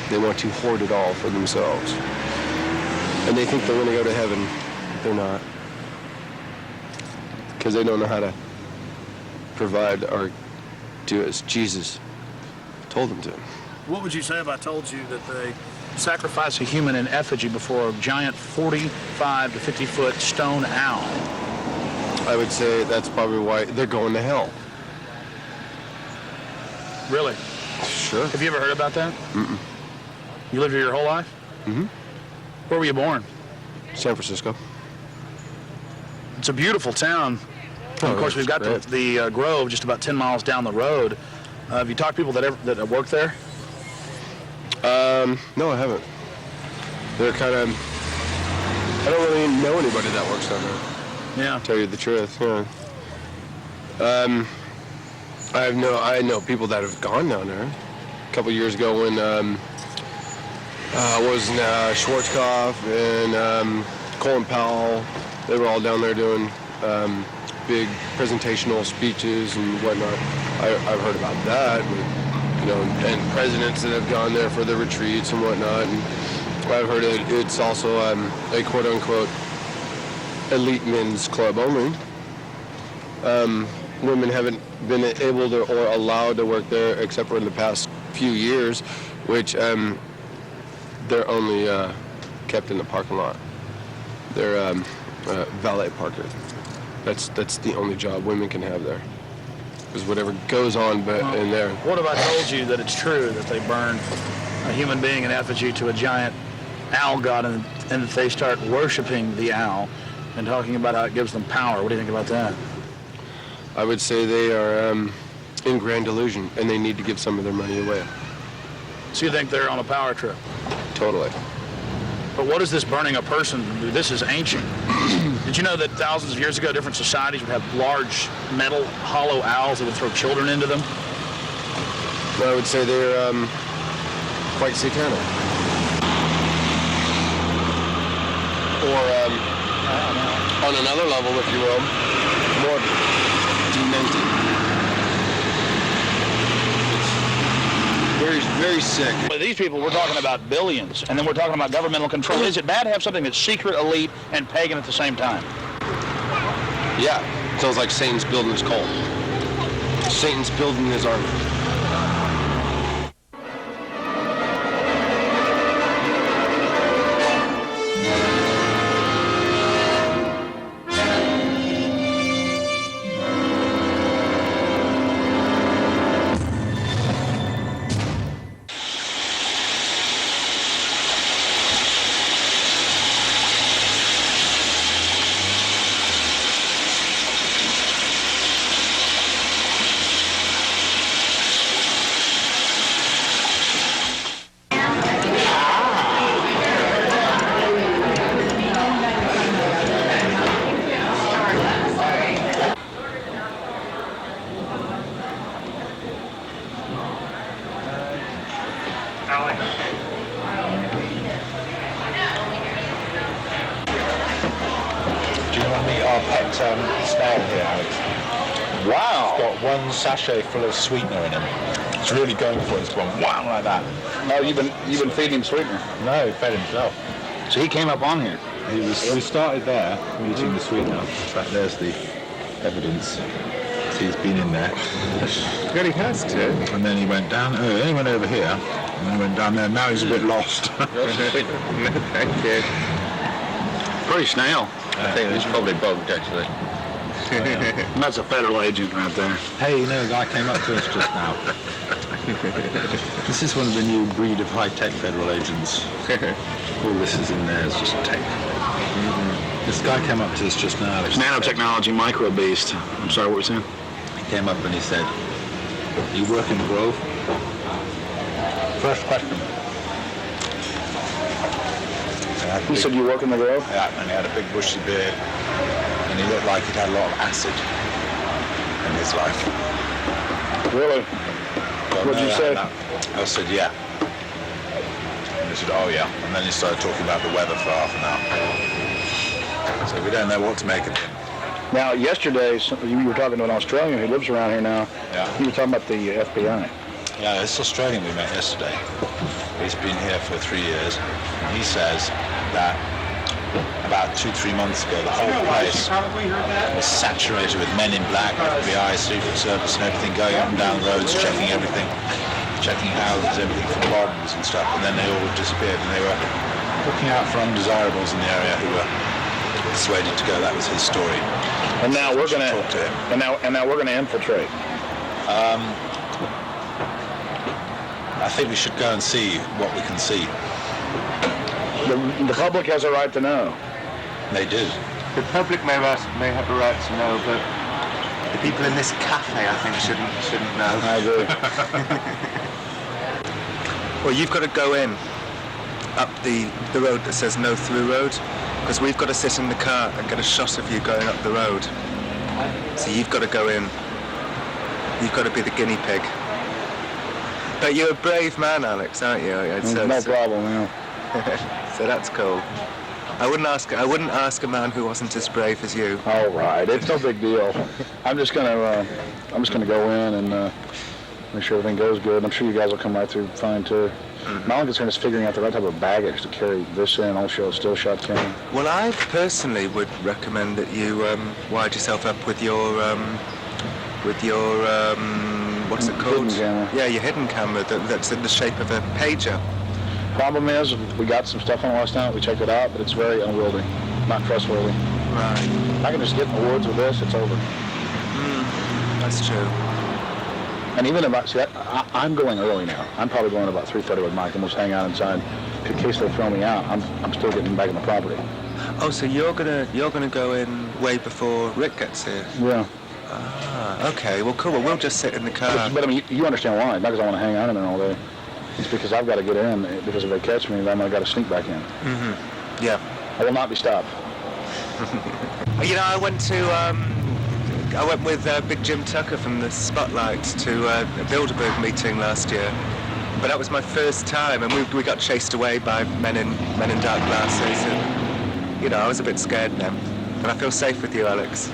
They want to hoard it all for themselves. And they think they're going to go to heaven. They're not. Because they don't know how to provide or do as Jesus told them to. What would you say if I told you that they sacrifice a human in effigy before a giant 45 to 50-foot stone owl? I would say that's probably why they're going to hell. Really? Sure. Have you ever heard about that? Mm-mm. You lived here your whole life? Mm-hmm. Where were you born? San Francisco. It's a beautiful town. Oh, of course, we've got the Grove just about 10 miles down the road. Have you talked to people that work there? No, I haven't. They're kind of... I don't really know anybody that works down there. Yeah. To tell you the truth, yeah. I know people that have gone down there. A couple years ago when Schwarzkopf and Colin Powell, they were all down there doing big presentational speeches and whatnot. I've heard about that, and presidents that have gone there for the retreats and whatnot. And I've heard it's also a quote-unquote elite men's club only. Women haven't been able to or allowed to work there except for in the past few years, which they're only kept in the parking lot. They're valet parker. That's the only job women can have there. Because whatever goes on in there. What if I told you that it's true that they burn a human being in effigy to a giant owl god and they start worshiping the owl and talking about how it gives them power. What do you think about that? I would say they are in grand delusion, and they need to give some of their money away. So you think they're on a power trip? Totally. But what is this burning a person do? This is ancient. Did you know that thousands of years ago, different societies would have large metal hollow owls that would throw children into them? Well, I would say they're quite satanic. Or on another level, if you will, more demented. Very, very sick. But these people, we're talking about billions, and then we're talking about governmental control. Is it bad to have something that's secret, elite, and pagan at the same time? Yeah, sounds like Satan's building his cult. Satan's building his army. Do you want to meet our pet snail here, Alex? Wow! It's got one sachet full of sweetener in him. It's really going for it. It's going wow like that. No, you've been feeding him sweetener. No, he fed himself. So he came up on here. We started there, eating the sweetener. In fact, there's the evidence. So he's been in there. Really has to. And then he went down. Then he went over here, and then he went down there. Now he's a bit lost. Thank you. Pretty snail. I think it's probably bugged, actually. And that's a federal agent right there. Hey, you know, a guy came up to us just now. This is one of the new breed of high-tech federal agents. All this is in there is just tech. This guy came up to us just now. Nanotechnology, micro beast. I'm sorry, what were you saying? He came up and he said, "You work in the Grove?" First question. He said, "You work in the Grove?" Yeah, and he had a big bushy beard, and he looked like he'd had a lot of acid in his life. Really? What'd you say? I said, yeah. And he said, oh yeah. And then he started talking about the weather for half an hour. So we don't know what to make of him. Now, yesterday, you were talking to an Australian who lives around here now. Yeah. You were talking about the FBI. Yeah, this Australian we met yesterday. He's been here for 3 years. And he says that about 2-3 months ago, the whole place was saturated with men in black, FBI, Secret Service, and everything going up and down roads, checking everything, checking houses, everything from gardens and stuff. And then they all disappeared, and they were looking out for undesirables in the area who were persuaded to go. That was his story. And now we're going to talk to him. And now we're going to infiltrate. I think we should go and see what we can see. The public has a right to know. They do. The public may have a right to know, but the people in this cafe, I think, shouldn't know. I agree. Well, you've got to go in up the road that says no through road, because we've got to sit in the car and get a shot of you going up the road. So you've got to go in. You've got to be the guinea pig. But you're a brave man, Alex, aren't you? No problem, yeah. So that's cool. I wouldn't ask a man who wasn't as brave as you. All right, it's no big deal. I'm just gonna go in and make sure everything goes good. I'm sure you guys will come right through fine too. My only concern is figuring out the right type of baggage to carry this in, also still shot cannon. Well, I personally would recommend that you wide yourself up with your what's it called? Hidden camera. Yeah, your hidden camera that's in the shape of a pager. Problem is, we got some stuff on last night. We checked it out, but it's very unwieldy, not trustworthy. Right. If I can just get in the woods with this, it's over. That's true. And even if I'm going early now. I'm probably going about 3:30 with Mike, and we'll just hang out inside in case they throw me out, I'm still getting back on the property. Oh, so you're gonna go in way before Rick gets here? Yeah. Ah, okay. Well, cool. Well, we'll just sit in the car. But I mean, you understand why? Not because I want to hang out in there all day. It's because I've got to get in. Because if they catch me, then I've got to sneak back in. Mm-hmm. Yeah. I will not be stopped. You know, I went with Big Jim Tucker from the Spotlight to a Bilderberg meeting last year. But that was my first time, and we got chased away by men in dark glasses, and you know, I was a bit scared then. And I feel safe with you, Alex.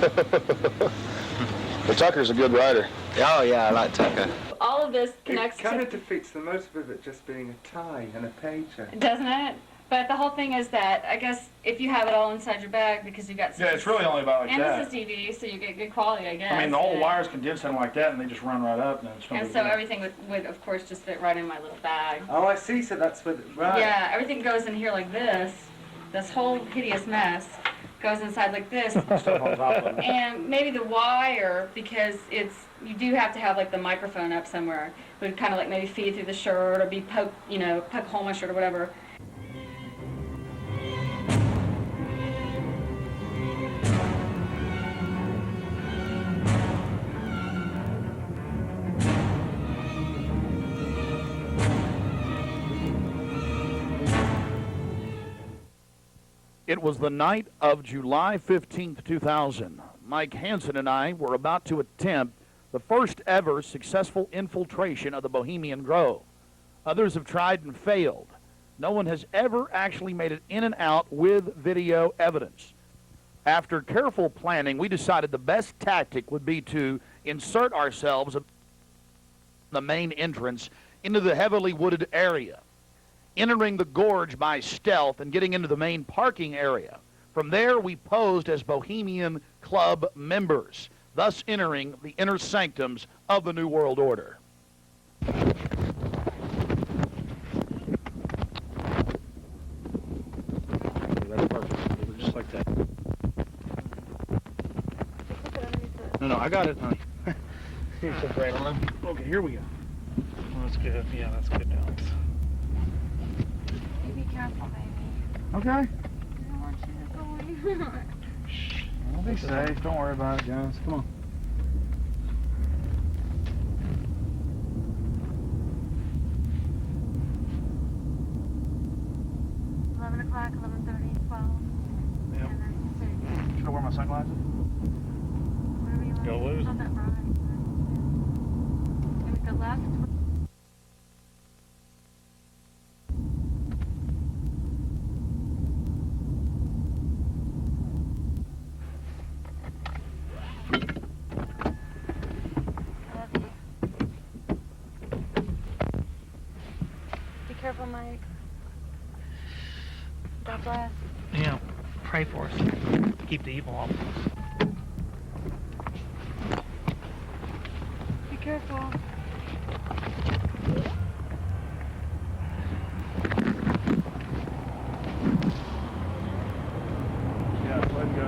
But Tucker's a good writer. Oh yeah, I like Tucker. All of this connects It kind to... of defeats the motive of it just being a tie and a pager. Doesn't it? But the whole thing is that, I guess, if you have it all inside your bag, because you've got... Yeah, it's really only about like and that. And this is DVD, so you get good quality, I guess. I mean, the whole wire's condensed in like that, and they just run right up, and it's And so everything would, of course, just fit right in my little bag. Oh, I see. So that's with right. Yeah, everything goes in here like this. This whole hideous mess goes inside like this. And maybe the wire, because you do have to have like the microphone up somewhere, would kind of like maybe feed through the shirt or be poke a hole in my shirt or whatever. It was the night of July 15th, 2000. Mike Hansen and I were about to attempt the first ever successful infiltration of the Bohemian Grove. Others have tried and failed. No one has ever actually made it in and out with video evidence. After careful planning, we decided the best tactic would be to insert ourselves at the main entrance into the heavily wooded area, entering the gorge by stealth and getting into the main parking area. From there, we posed as Bohemian Club members, thus entering the inner sanctums of the New World Order. That's perfect. Just like that. No, I got it, honey. Here's the right on. Okay, here we go. Well, that's good. Yeah, that's good, Alex. You be careful, baby. Okay. I don't want you to go in. We'll be safe. Don't worry about it, guys. Come on. O'clock, 11:30, 12. Yep. And then 6. Should I wear my sunglasses? Whatever you want. Go lose. Not that bright. And we go left. Be careful, Mike. God bless. Yeah, pray for us. Keep the evil off of us. Be careful. Yeah, let go.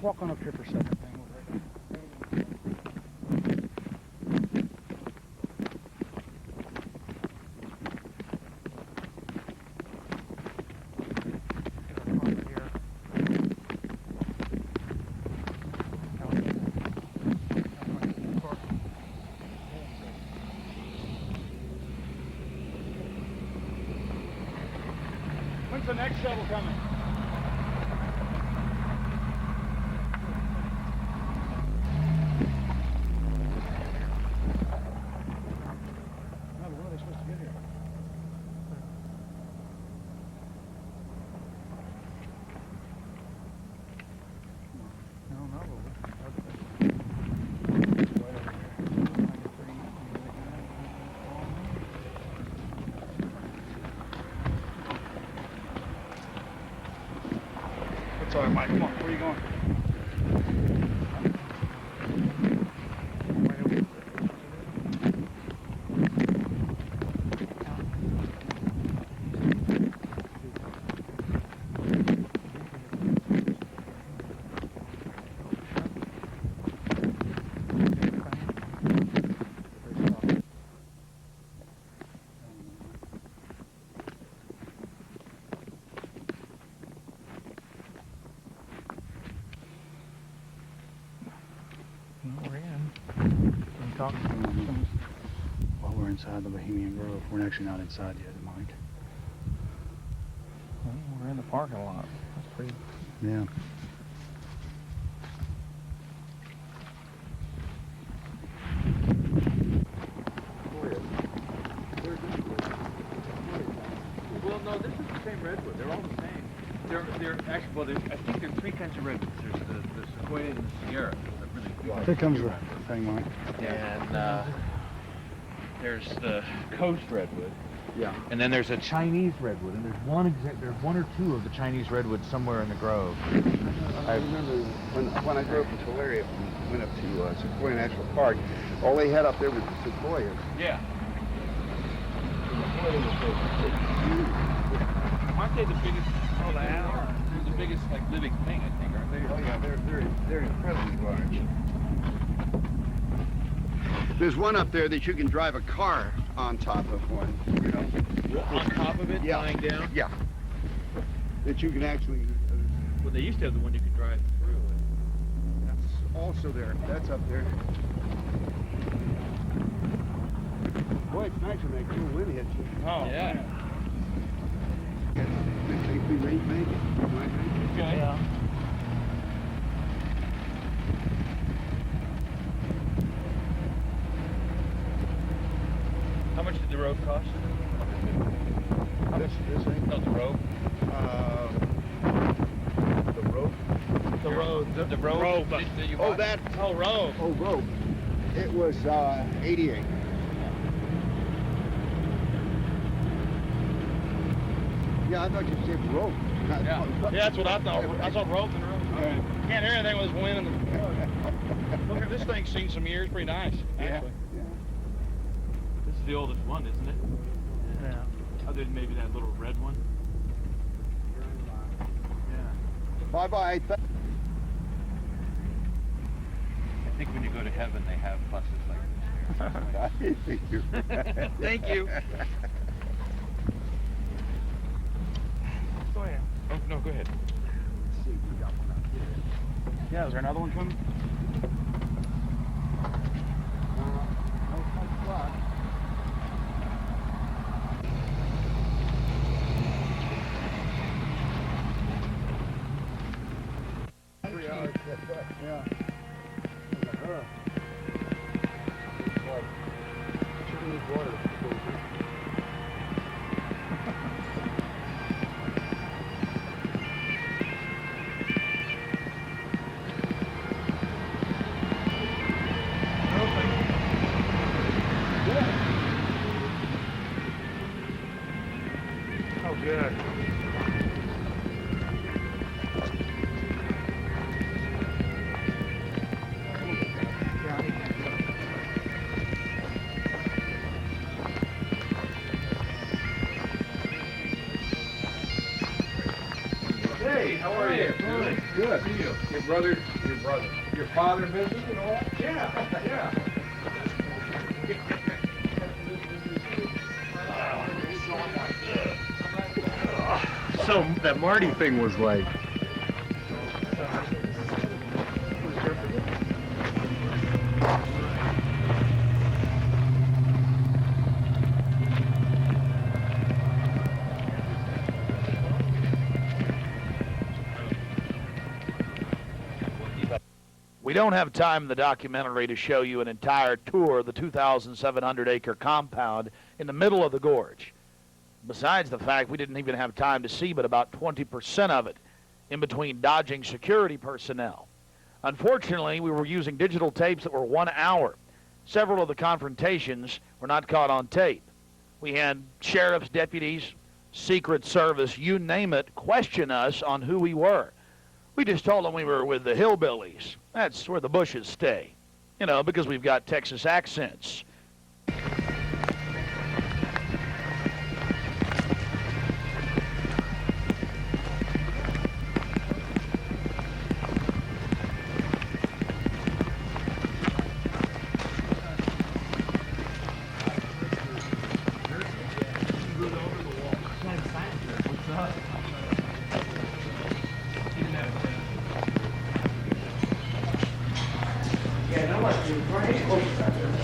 Let's walk on up here for a second. When's the next shovel coming? When are they supposed to get here? Sorry, Mike. Come on. Where are you going? We're in. Well, we're inside the Bohemian Grove. We're actually not inside yet, Mike. Well, we're in the parking lot. That's pretty. Yeah. Well, no, this is the same redwood. They're all the same. They're actually, well, I think there are three kinds of redwoods. There's the Sequoia and the Sierra. Here comes the thing, Mike. And there's the coast redwood. Yeah. And then there's a Chinese redwood, and there's one or two of the Chinese redwoods somewhere in the grove. I remember when I grew up in Tulare and went up to Sequoia National Park, all they had up there was the sequoias. Yeah. Aren't they the biggest? Oh, they are. They're the biggest like living thing, I think, aren't they? Oh yeah, they're incredibly large. There's one up there that you can drive a car on top of one, you know. On top of it, yeah. lying down? Yeah. That you can actually... Well, they used to have the one you could drive through. That's also there. That's up there. Boy, it's nice when that cool wind hits you. Oh, yeah. They may make it. Okay. Yeah. How much did the road cost? This thing? No, the road. The rope. The road. The road. That you Oh, bought? that. Oh, road. Oh, rope. It was 88. Yeah, I thought you said rope. Yeah, that's what I thought. I thought rope and rope. Can't hear anything with this wind. Look, this thing's seen some years. Pretty nice, actually. Yeah. This is the oldest one, isn't it? Yeah. Other than maybe that little red one. Yeah. Bye-bye. I think when you go to heaven, they have buses like this. Thank you. Thank you. Go ahead. Oh, no, go ahead. Let's see, we got one out here. Yeah, is there another one coming? Yeah. Oh, good. Hey! how are you? Good. Your brother, your father visited and all that? Yeah. So that Marty thing was like, We don't have time in the documentary to show you an entire tour of the 2,700-acre compound in the middle of the gorge. Besides the fact we didn't even have time to see but about 20% of it in between dodging security personnel. Unfortunately, we were using digital tapes that were 1 hour. Several of the confrontations were not caught on tape. We had sheriff's deputies, Secret Service, you name it, question us on who we were. We just told them we were with the hillbillies. That's where the Bushes stay. You know, because we've got Texas accents.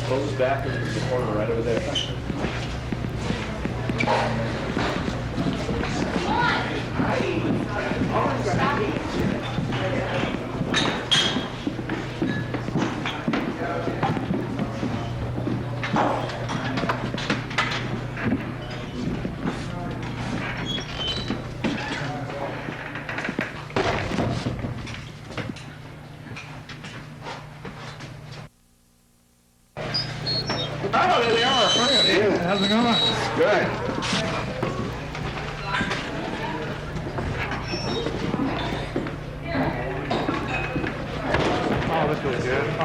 Close back into the corner right over there. Oh, there they are, friend. Yeah, how's it going? Good. Oh, this was good. Oh.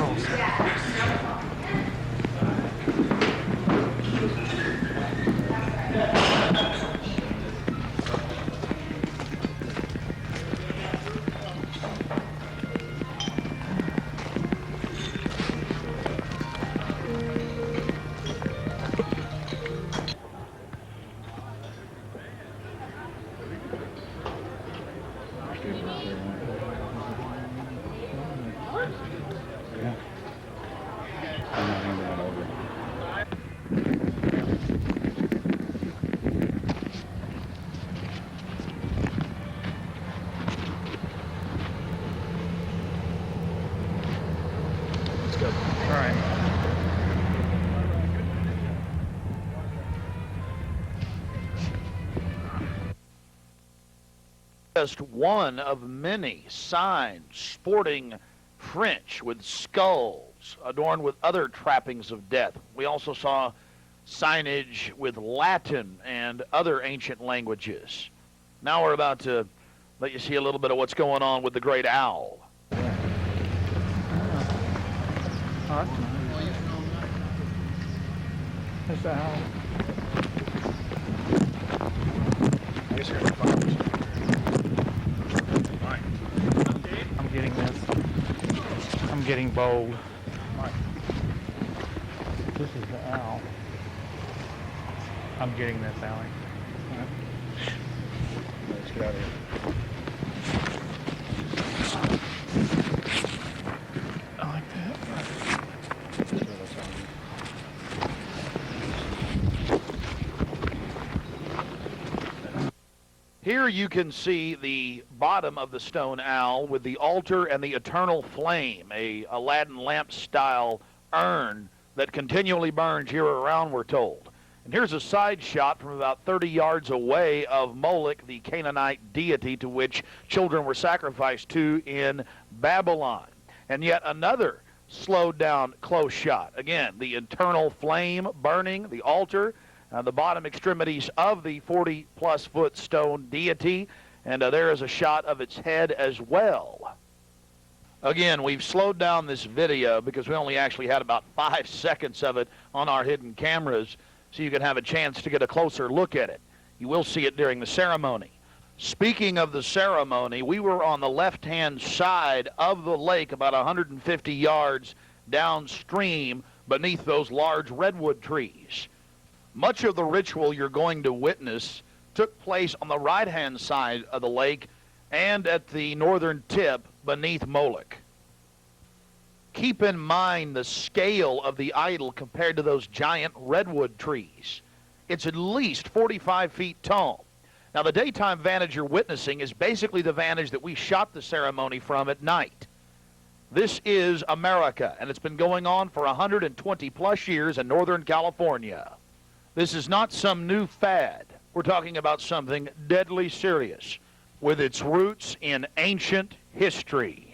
All right. Just one of many signs sporting French with skulls adorned with other trappings of death. We also saw signage with Latin and other ancient languages. Now we're about to let you see a little bit of what's going on with the great owl. That's the owl. I guess you're going to find this. I'm getting this. I'm getting bold. This is the owl. I'm getting this, Allie. Let's get out of here. I like that. Here you can see the bottom of the stone owl with the altar and the eternal flame, a Aladdin lamp-style urn that continually burns year-round, we're told. And here's a side shot from about 30 yards away of Moloch, the Canaanite deity to which children were sacrificed to in Babylon. And yet another slowed down close shot. Again, the eternal flame burning, the altar, the bottom extremities of the 40-plus foot stone deity, and there is a shot of its head as well. Again, we've slowed down this video because we only actually had about 5 seconds of it on our hidden cameras, so you can have a chance to get a closer look at it. You will see it during the ceremony. Speaking of the ceremony, we were on the left-hand side of the lake, about 150 yards downstream beneath those large redwood trees. Much of the ritual you're going to witness took place on the right-hand side of the lake and at the northern tip beneath Moloch. Keep in mind the scale of the idol compared to those giant redwood trees. It's at least 45 feet tall. Now, the daytime vantage you're witnessing is basically the vantage that we shot the ceremony from at night. This is America, and it's been going on for 120 plus years in Northern California. This is not some new fad. We're talking about something deadly serious with its roots in ancient history.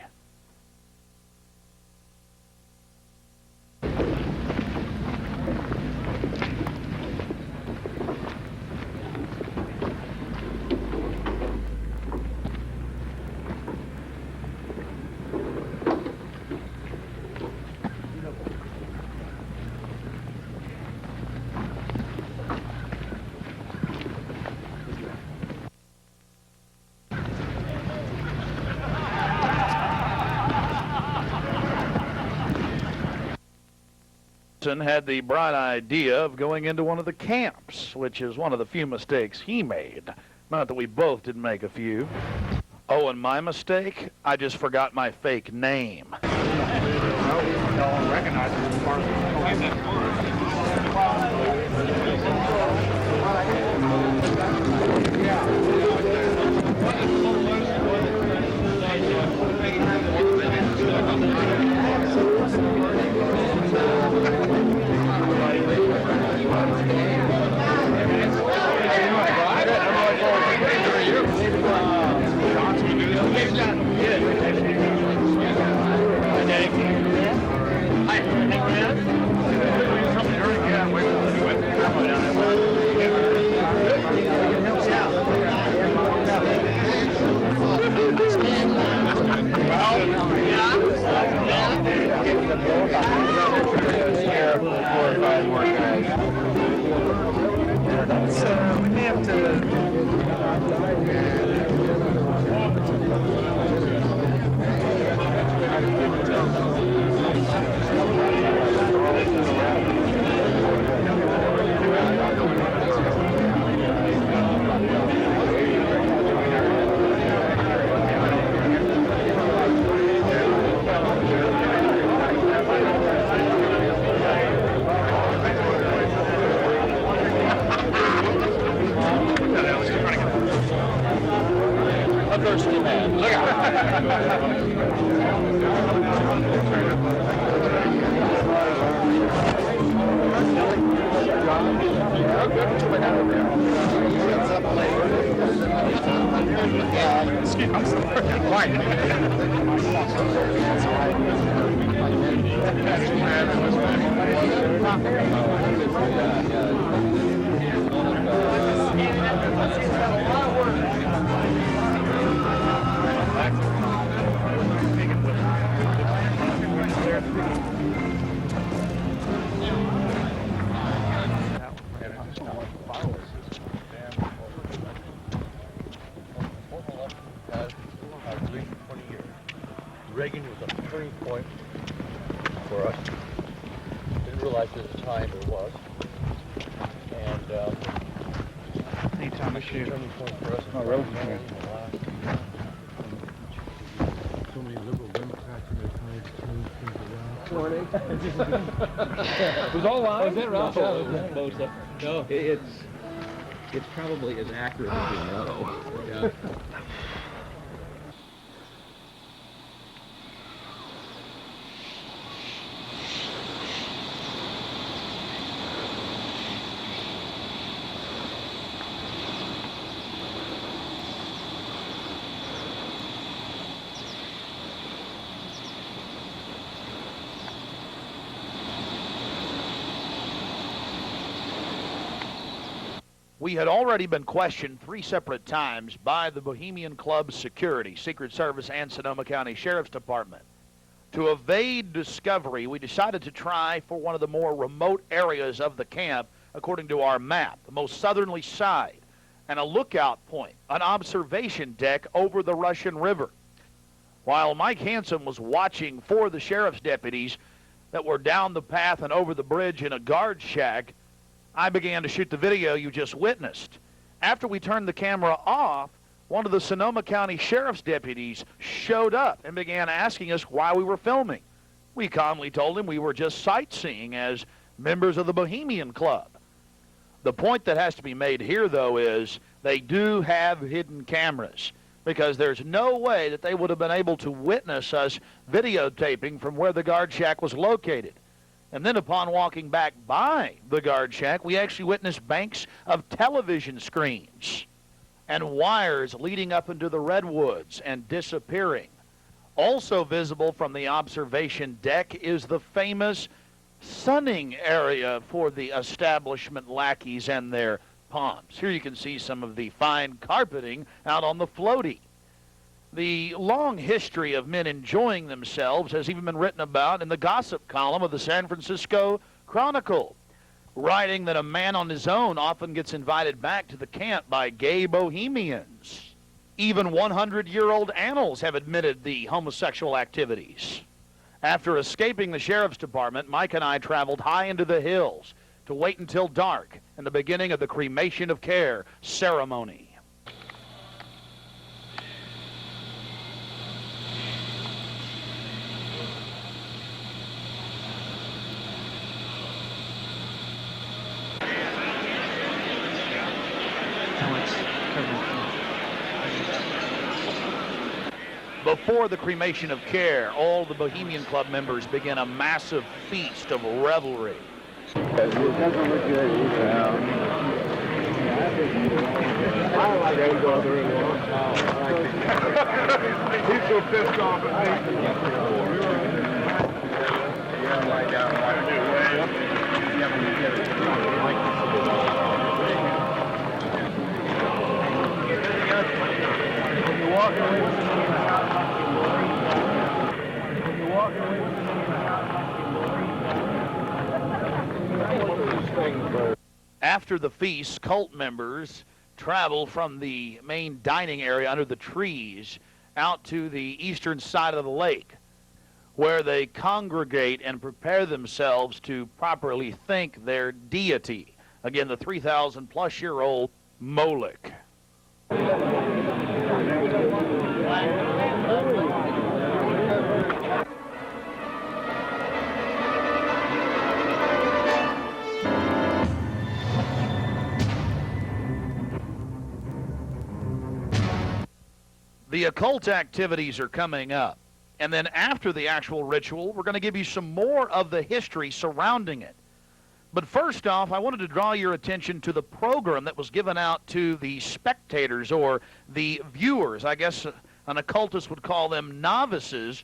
Had the bright idea of going into one of the camps, which is one of the few mistakes he made. Not that we both didn't make a few. Oh, and my mistake? I just forgot my fake name. No one recognizes the part So we may have to. Thirsty man. Look Reagan was a turning point for us. Didn't realize at the time there was. And anytime I shoot. Turning point for us. Oh, really? So many liberal Democrats in their time change things around. Morning. It was all live? Was it Rob? No. It's probably as accurate as you know. Yeah. We had already been questioned 3 separate times by the Bohemian Club security, Secret Service, and Sonoma County Sheriff's Department. To evade discovery, we decided to try for one of the more remote areas of the camp, according to our map, the most southerly side. and a lookout point, an observation deck over the Russian River. While Mike Hansen was watching for the sheriff's deputies that were down the path and over the bridge in a guard shack, I began to shoot the video you just witnessed. After we turned the camera off, one of the Sonoma County Sheriff's deputies showed up and began asking us why we were filming. We calmly told him we were just sightseeing as members of the Bohemian Club. The point that has to be made here, though, is they do have hidden cameras, because there's no way that they would have been able to witness us videotaping from where the guard shack was located. And then upon walking back by the guard shack, we actually witnessed banks of television screens and wires leading up into the redwoods and disappearing. Also visible from the observation deck is the famous sunning area for the establishment lackeys and their pomps. Here you can see some of the fine carpeting out on the floaty. The long history of men enjoying themselves has even been written about in the gossip column of the San Francisco Chronicle, writing that a man on his own often gets invited back to the camp by gay bohemians. Even 100-year-old annals have admitted the homosexual activities. After escaping the sheriff's department, Mike and I traveled high into the hills to wait until dark and the beginning of the cremation of care ceremony. Before the cremation of care, all the Bohemian Club members begin a massive feast of revelry. He's so pissed off at After the feast, cult members travel from the main dining area under the trees out to the eastern side of the lake, where they congregate and prepare themselves to properly thank their deity. Again, the 3,000-plus-year-old Moloch. The occult activities are coming up. And then after the actual ritual, we're going to give you some more of the history surrounding it. But first off, I wanted to draw your attention to the program that was given out to the spectators or the viewers. I guess an occultist would call them novices,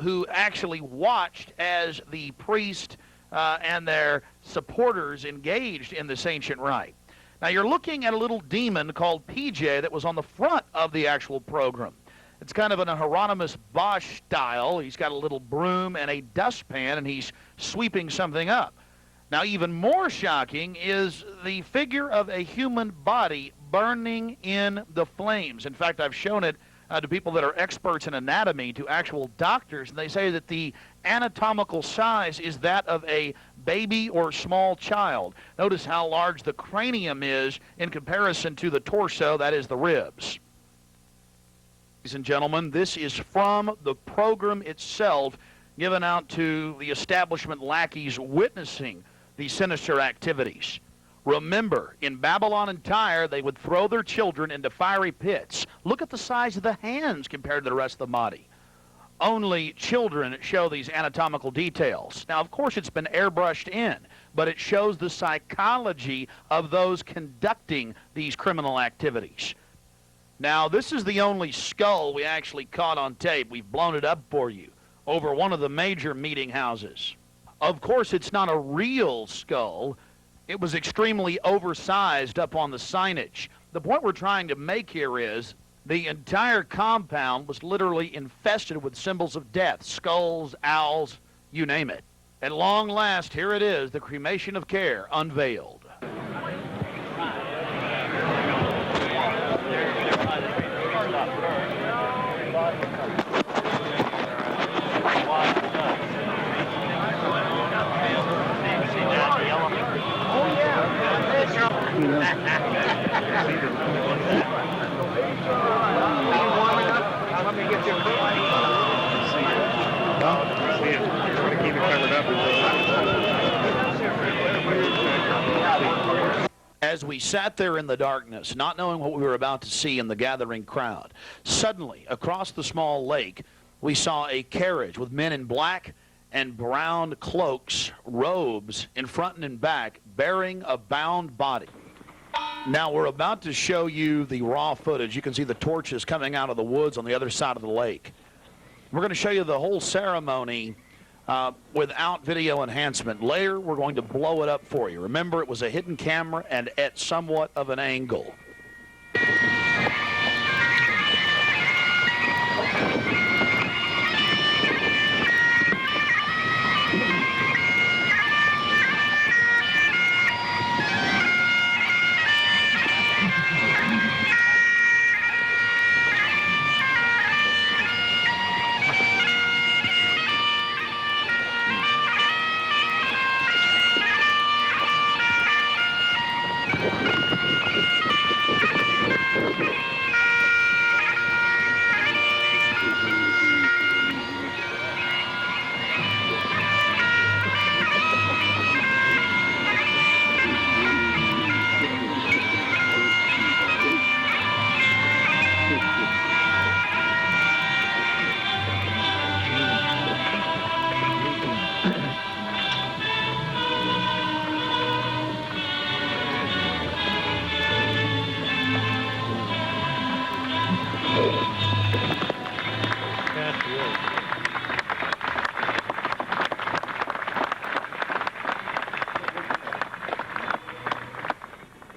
who actually watched as the priest and their supporters engaged in this ancient rite. Now, you're looking at a little demon called PJ that was on the front of the actual program. It's kind of in a Hieronymus Bosch style. He's got a little broom and a dustpan, and he's sweeping something up. Now, even more shocking is the figure of a human body burning in the flames. In fact, I've shown it to people that are experts in anatomy, to actual doctors, and they say that the anatomical size is that of a baby or small child. Notice how large the cranium is in comparison to the torso, that is the ribs. Ladies and gentlemen, this is from the program itself given out to the establishment lackeys witnessing these sinister activities. Remember, in Babylon and Tyre, they would throw their children into fiery pits. Look at the size of the hands compared to the rest of the body. Only children show these anatomical details. Now, of course, it's been airbrushed in, but it shows the psychology of those conducting these criminal activities. Now, this is the only skull we actually caught on tape. We've blown it up for you over one of the major meeting houses. Of course, it's not a real skull. It was extremely oversized up on the signage. The point we're trying to make here is the entire compound was literally infested with symbols of death, skulls, owls, you name it. At long last, here it is, the cremation of care unveiled. Let me get your coat. See it. You want to keep it covered up. As we sat there in the darkness, not knowing what we were about to see in the gathering crowd, suddenly, across the small lake, we saw a carriage with men in black and brown cloaks, robes, in front and in back, bearing a bound body. Now, we're about to show you the raw footage. You can see the torches coming out of the woods on the other side of the lake. We're going to show you the whole ceremony without video enhancement. Later, we're going to blow it up for you. Remember, it was a hidden camera and at somewhat of an angle.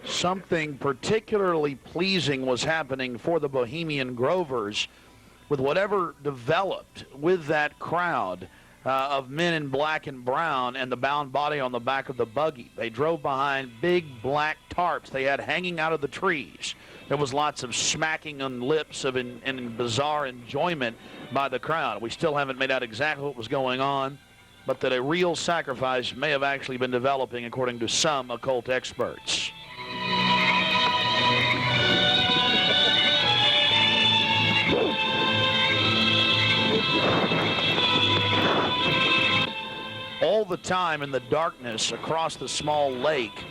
Something particularly pleasing was happening for the Bohemian Grovers with whatever developed with that crowd of men in black and brown and the bound body on the back of the buggy. They drove behind big black tarps they had hanging out of the trees. There was lots of smacking on lips of in bizarre enjoyment by the crowd. We still haven't made out exactly what was going on, but that a real sacrifice may have actually been developing according to some occult experts. All the time in the darkness across the small lake,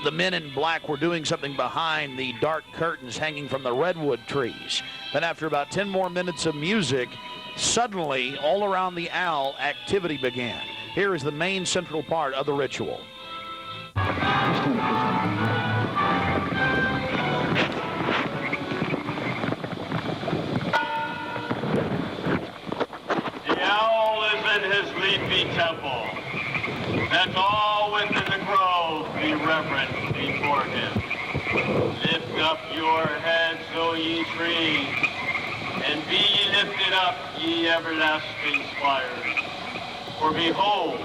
the men in black were doing something behind the dark curtains hanging from the redwood trees. Then after about 10 more minutes of music, suddenly all around the owl activity began. Here is the main central part of the ritual. The owl is in his leafy temple. Let all within the grove be reverent before him. Lift up your heads, O ye trees, and be ye lifted up, ye everlasting spires. For behold,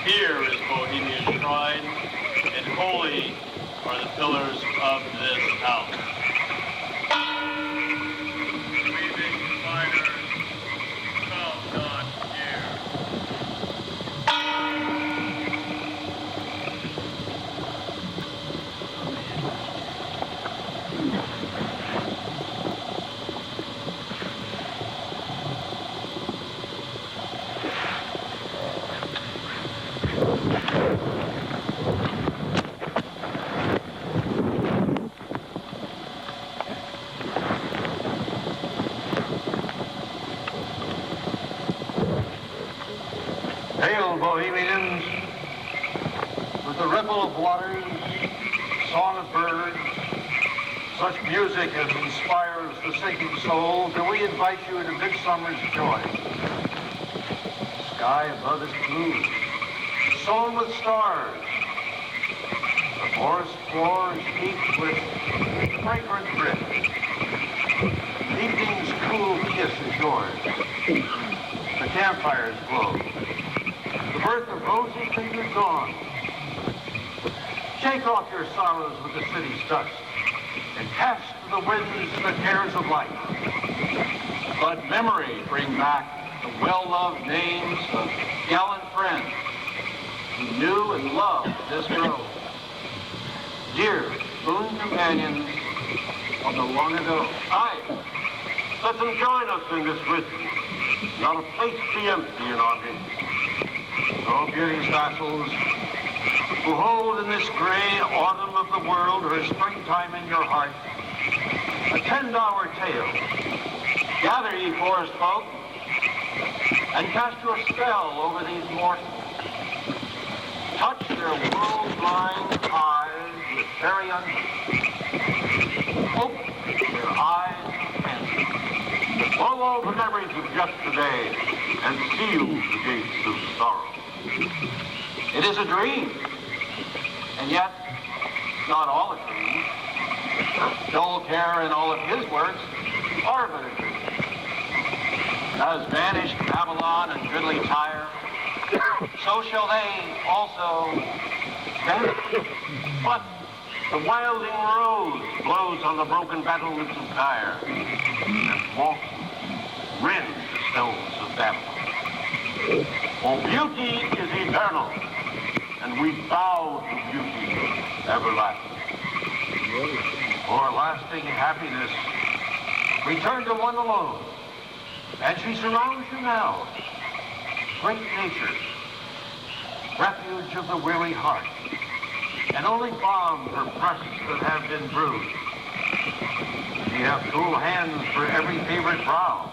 here is Bohemian shrine, and holy are the pillars of this house. Weaving spiders, come not near. Hail, Bohemians, with the ripple of waters, song of birds, such music as inspires the sinking soul, do we invite you into midsummer's joy. The sky above is blue, sown with stars. The forest floor is heaped with fragrant drift. Evening's cool kiss is yours. The campfires glow. The birth of roses and your dawn. Shake off your sorrows with the city's dust and cast to the winds the cares of life. Let memory bring back the well-loved names of gallant friends who knew and loved this grove. dear boon companions of the long ago. Aye, let them join us in this rhythm. Not a place be empty in our midst. Oh, beauty's vassals, who hold in this gray autumn of the world her springtime in your heart, attend our tale. Gather, ye forest folk, and cast your spell over these mortals. Touch their world-blind eyes with fairy unction. Open their eyes of fancy. Blow all the memories of yesterday and seal the gates of sorrow. It is a dream, and yet not all a dream. Joel Kerr and all of his works are but a dream. As vanished Babylon and goodly Tyre, so shall they also vanish. But the wilding rose blows on the broken battlements of Tyre, and walks rends the stones of Babylon. For beauty is eternal, and we bow to beauty everlasting. For lasting happiness, return to one alone, and she surrounds you now. Great nature, refuge of the weary heart, and only balm for breasts that have been bruised. Ye have cool hands for every favorite brow,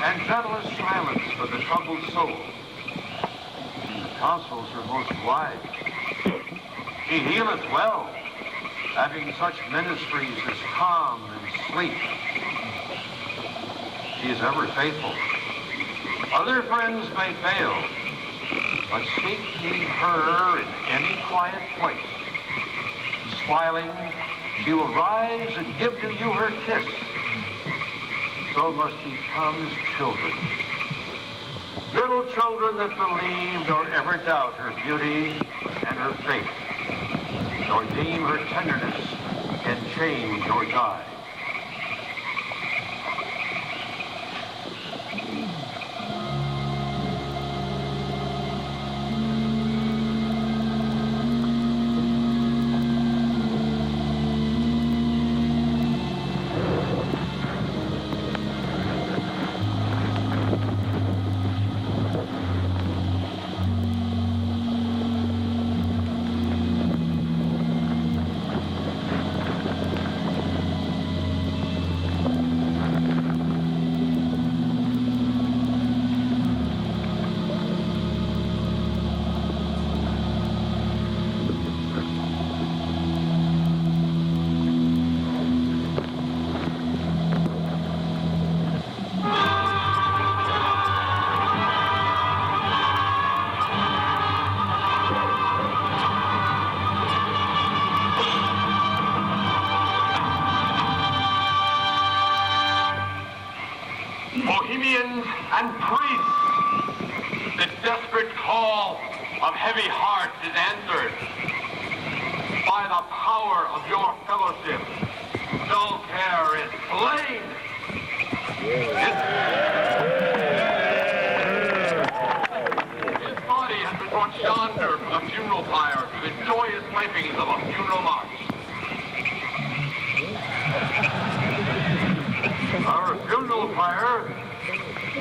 and gentlest silence for the troubled soul. The counsels are most wise. He healeth well, having such ministries as calm and sleep. She is ever faithful. Other friends may fail, but seek ye her in any quiet place. Smiling, she will rise and give to you her kiss. So must ye come as children. Little children that believe nor ever doubt her beauty and her faith, nor deem her tenderness can change or die. Bohemians and priests, the desperate call of heavy heart is answered by the power of your fellowship. Dull care is slain. His body has been brought yonder from the funeral pyre to the joyous pipings of a funeral march. Our funeral pyre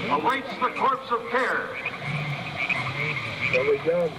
awaits the corpse of care. There we go.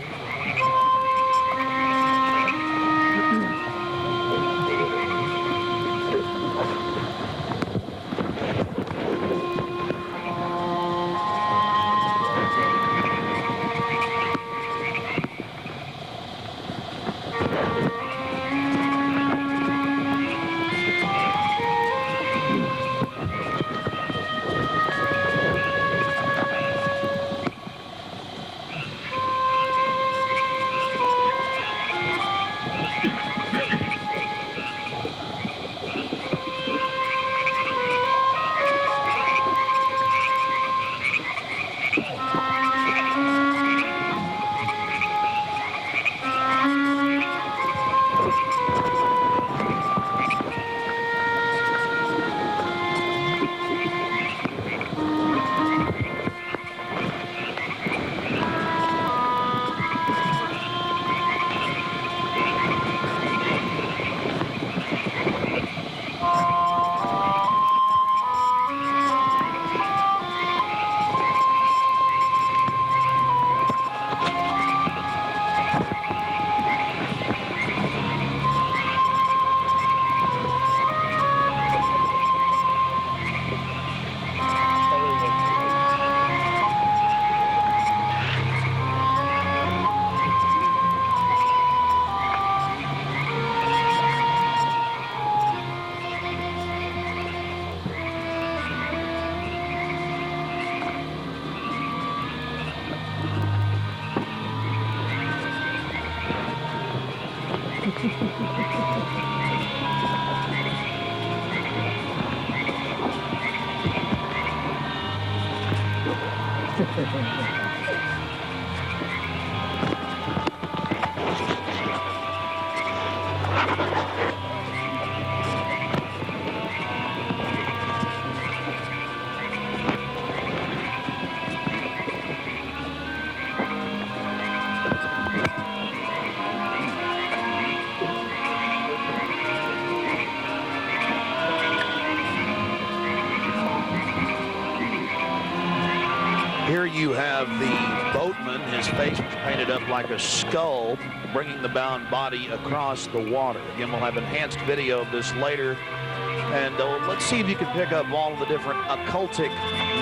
you have the boatman, his face was painted up like a skull, bringing the bound body across the water. Again, we'll have enhanced video of this later. And let's see if you can pick up all of the different occultic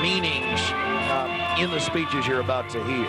meanings in the speeches you're about to hear.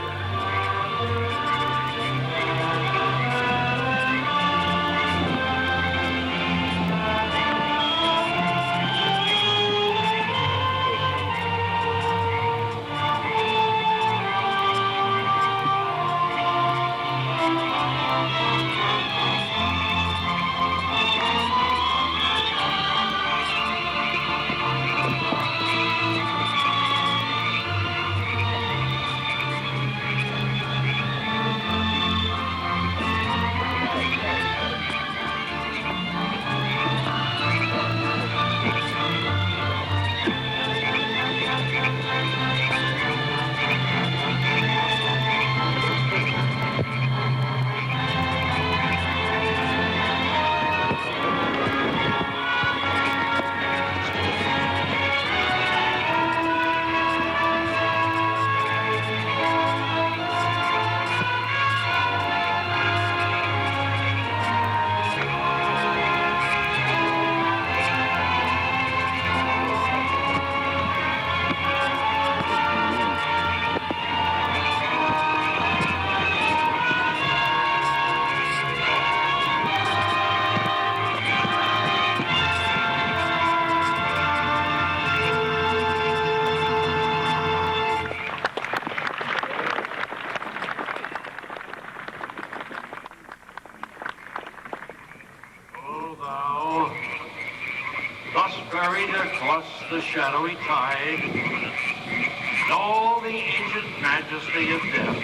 Buried across the shadowy tide, in all the ancient majesty of death,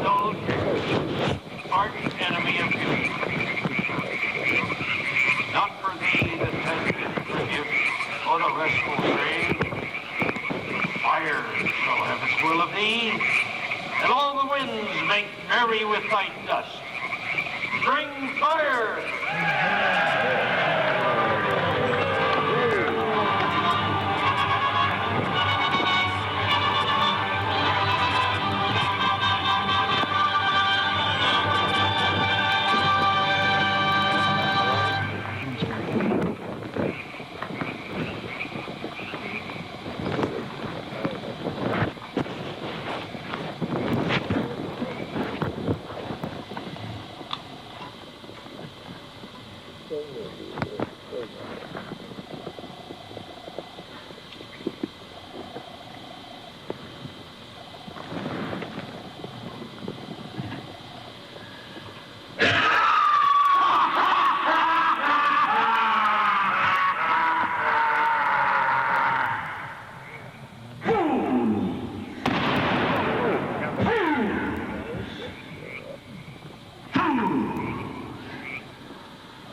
no ardent enemy of beauty. Not for thee that has been the gift or the restful shade. Fire shall have its will of thee, and all the winds make merry with thy dust. Bring fire!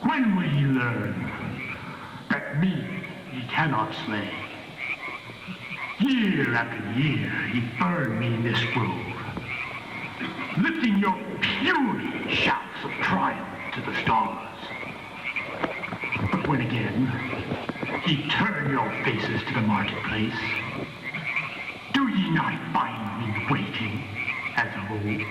When will ye learn that me ye cannot slay? Year after year ye burn me in this grove, lifting your puny shouts of triumph to the stars. But when again ye turn your faces to the marketplace, do ye not find me waiting as of old?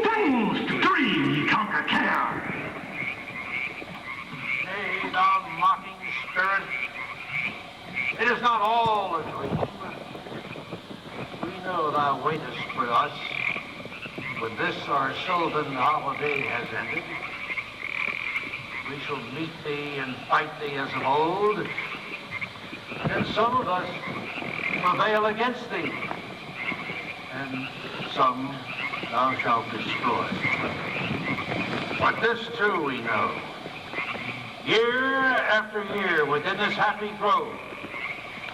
Fools to dream ye conquer care. Nay, thou mocking spirit, it is not all a dream. We know thou waitest for us when this our sylvan holiday has ended. We shall meet thee and fight thee as of old, and some of us prevail against thee, and some thou shalt destroy. But this too we know. Year after year within this happy grove,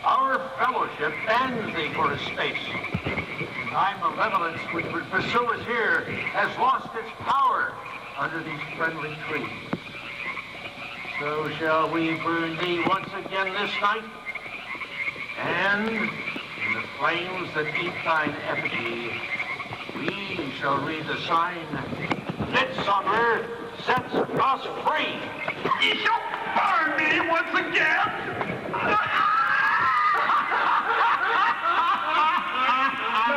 our fellowship bans thee for a space. And thy malevolence which would pursue us here has lost its power under these friendly trees. So shall we burn thee once again this night, and in the flames that eat thine effigy, we shall read the sign, Midsummer sets us free. burn me once again?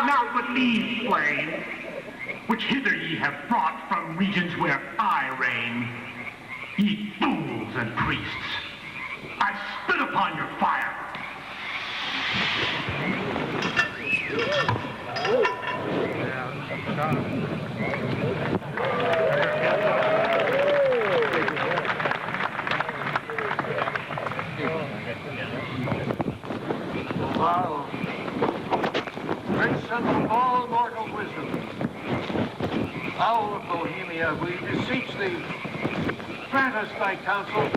Now but these slain, which hither ye have brought from regions where I reign, ye fools and priests, I spit upon your fire. Wow. Prince of all mortal wisdom, Owl of Bohemia, we beseech thee, grant us thy counsel.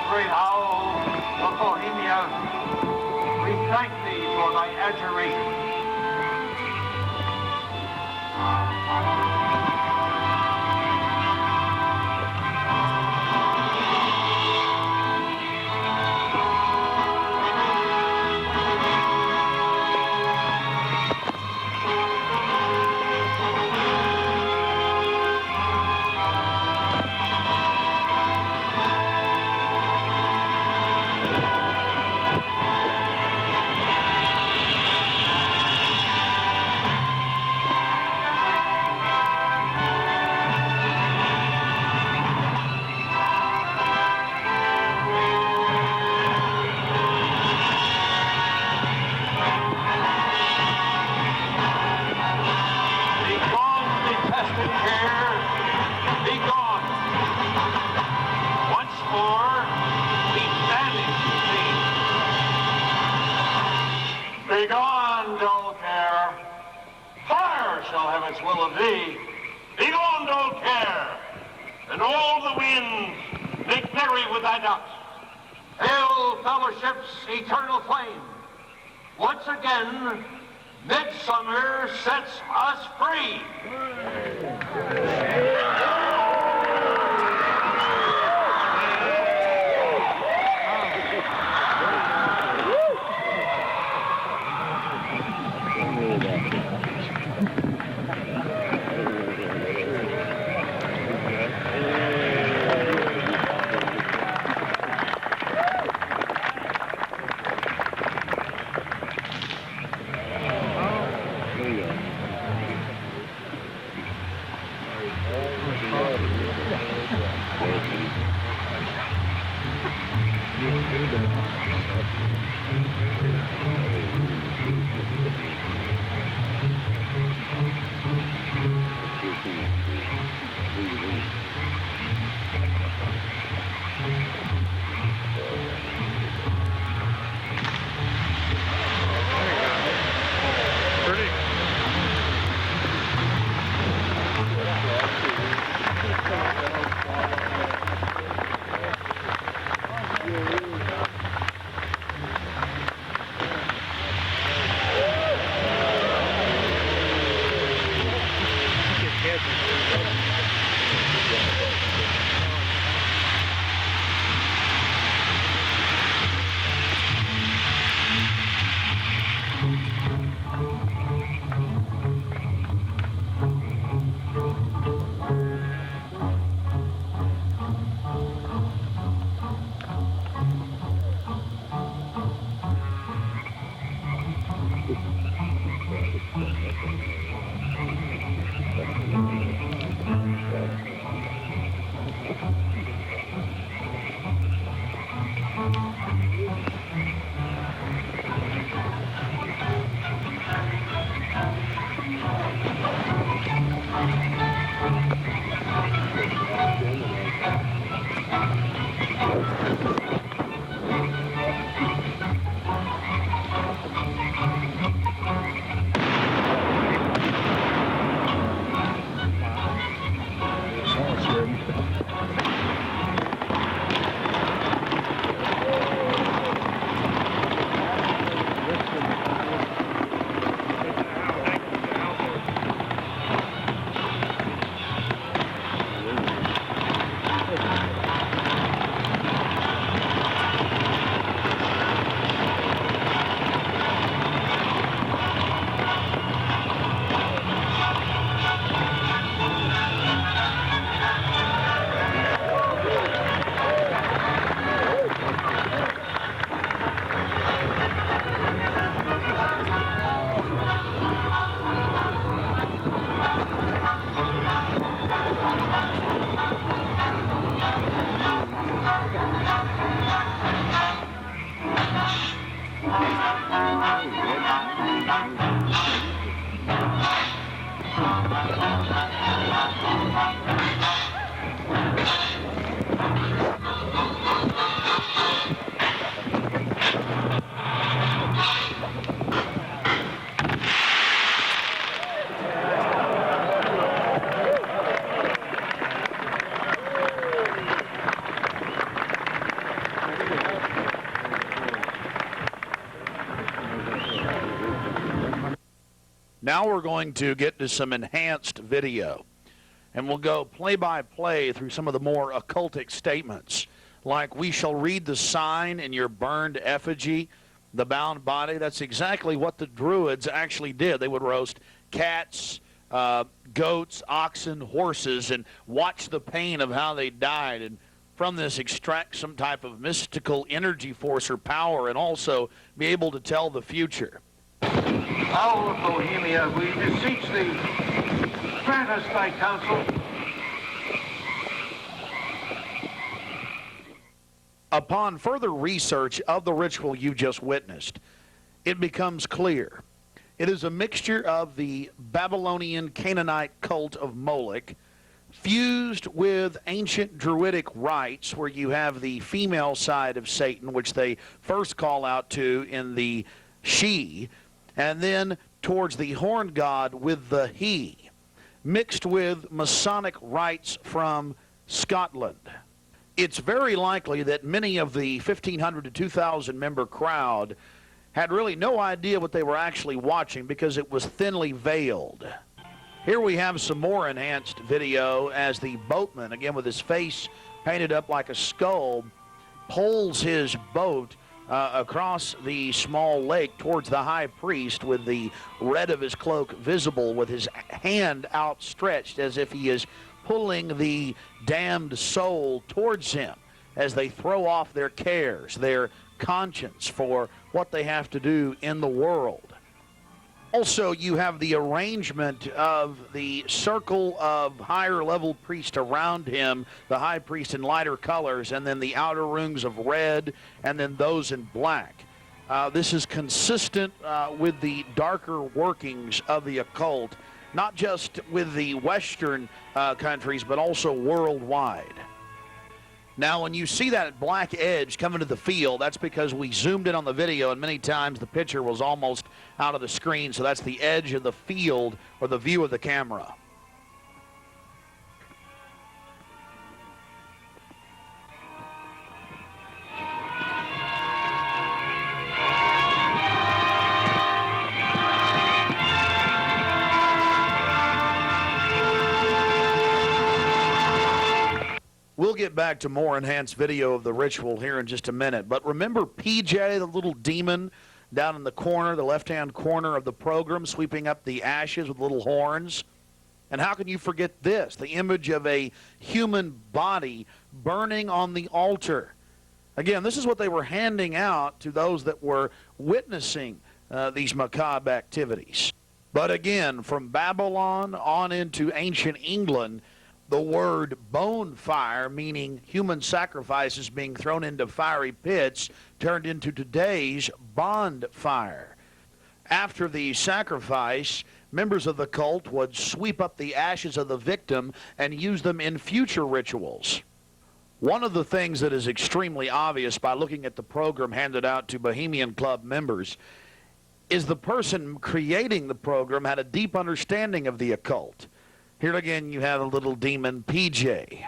Great Owl of Bohemia, we thank thee for thy adjuration. Begone, dull care. Fire shall have its will of thee. Begone, dull care. And all the winds make merry with thy ducks. Hail, fellowship's eternal flame. Once again, midsummer sets us free. Now we're going to get to some enhanced video, and we'll go play-by-play through some of the more occultic statements, like we shall read the sign in your burned effigy, the bound body. That's exactly what the Druids actually did. They would roast cats, goats, oxen, horses, and watch the pain of how they died, and from this extract some type of mystical energy force or power, and also be able to tell the future. Owl of Bohemia, we beseech thee, grant us thy counsel. Upon further research of the ritual you just witnessed, it becomes clear. It is a mixture of the Babylonian Canaanite cult of Moloch, fused with ancient Druidic rites, where you have the female side of Satan, which they first call out to in the she, and then towards the horn god with the he, mixed with Masonic rites from Scotland. It's very likely that many of the 1,500 to 2,000 member crowd had really no idea what they were actually watching because it was thinly veiled. Here we have some more enhanced video as the boatman, again with his face painted up like a skull, pulls his boat across the small lake towards the high priest with the red of his cloak visible, with his hand outstretched as if he is pulling the damned soul towards him as they throw off their cares, their conscience for what they have to do in the world. Also, you have the arrangement of the circle of higher level priests around him, the high priest in lighter colors, and then the outer rings of red, and then those in black. This is consistent with the darker workings of the occult, not just with the Western countries, but also worldwide. Now, when you see that black edge coming to the field, that's because we zoomed in on the video, and many times the picture was almost out of the screen, so that's the edge of the field or the view of the camera. We'll get back to more enhanced video of the ritual here in just a minute. But remember PJ, the little demon down in the corner, the left-hand corner of the program, sweeping up the ashes with little horns? And how can you forget this? The image of a human body burning on the altar. Again, this is what they were handing out to those that were witnessing these macabre activities. But again, from Babylon on into ancient England, the word bonfire, meaning human sacrifices being thrown into fiery pits, turned into today's bonfire. After the sacrifice, members of the cult would sweep up the ashes of the victim and use them in future rituals. One of the things that is extremely obvious by looking at the program handed out to Bohemian Club members is the person creating the program had a deep understanding of the occult. Here again you have a little demon, PJ.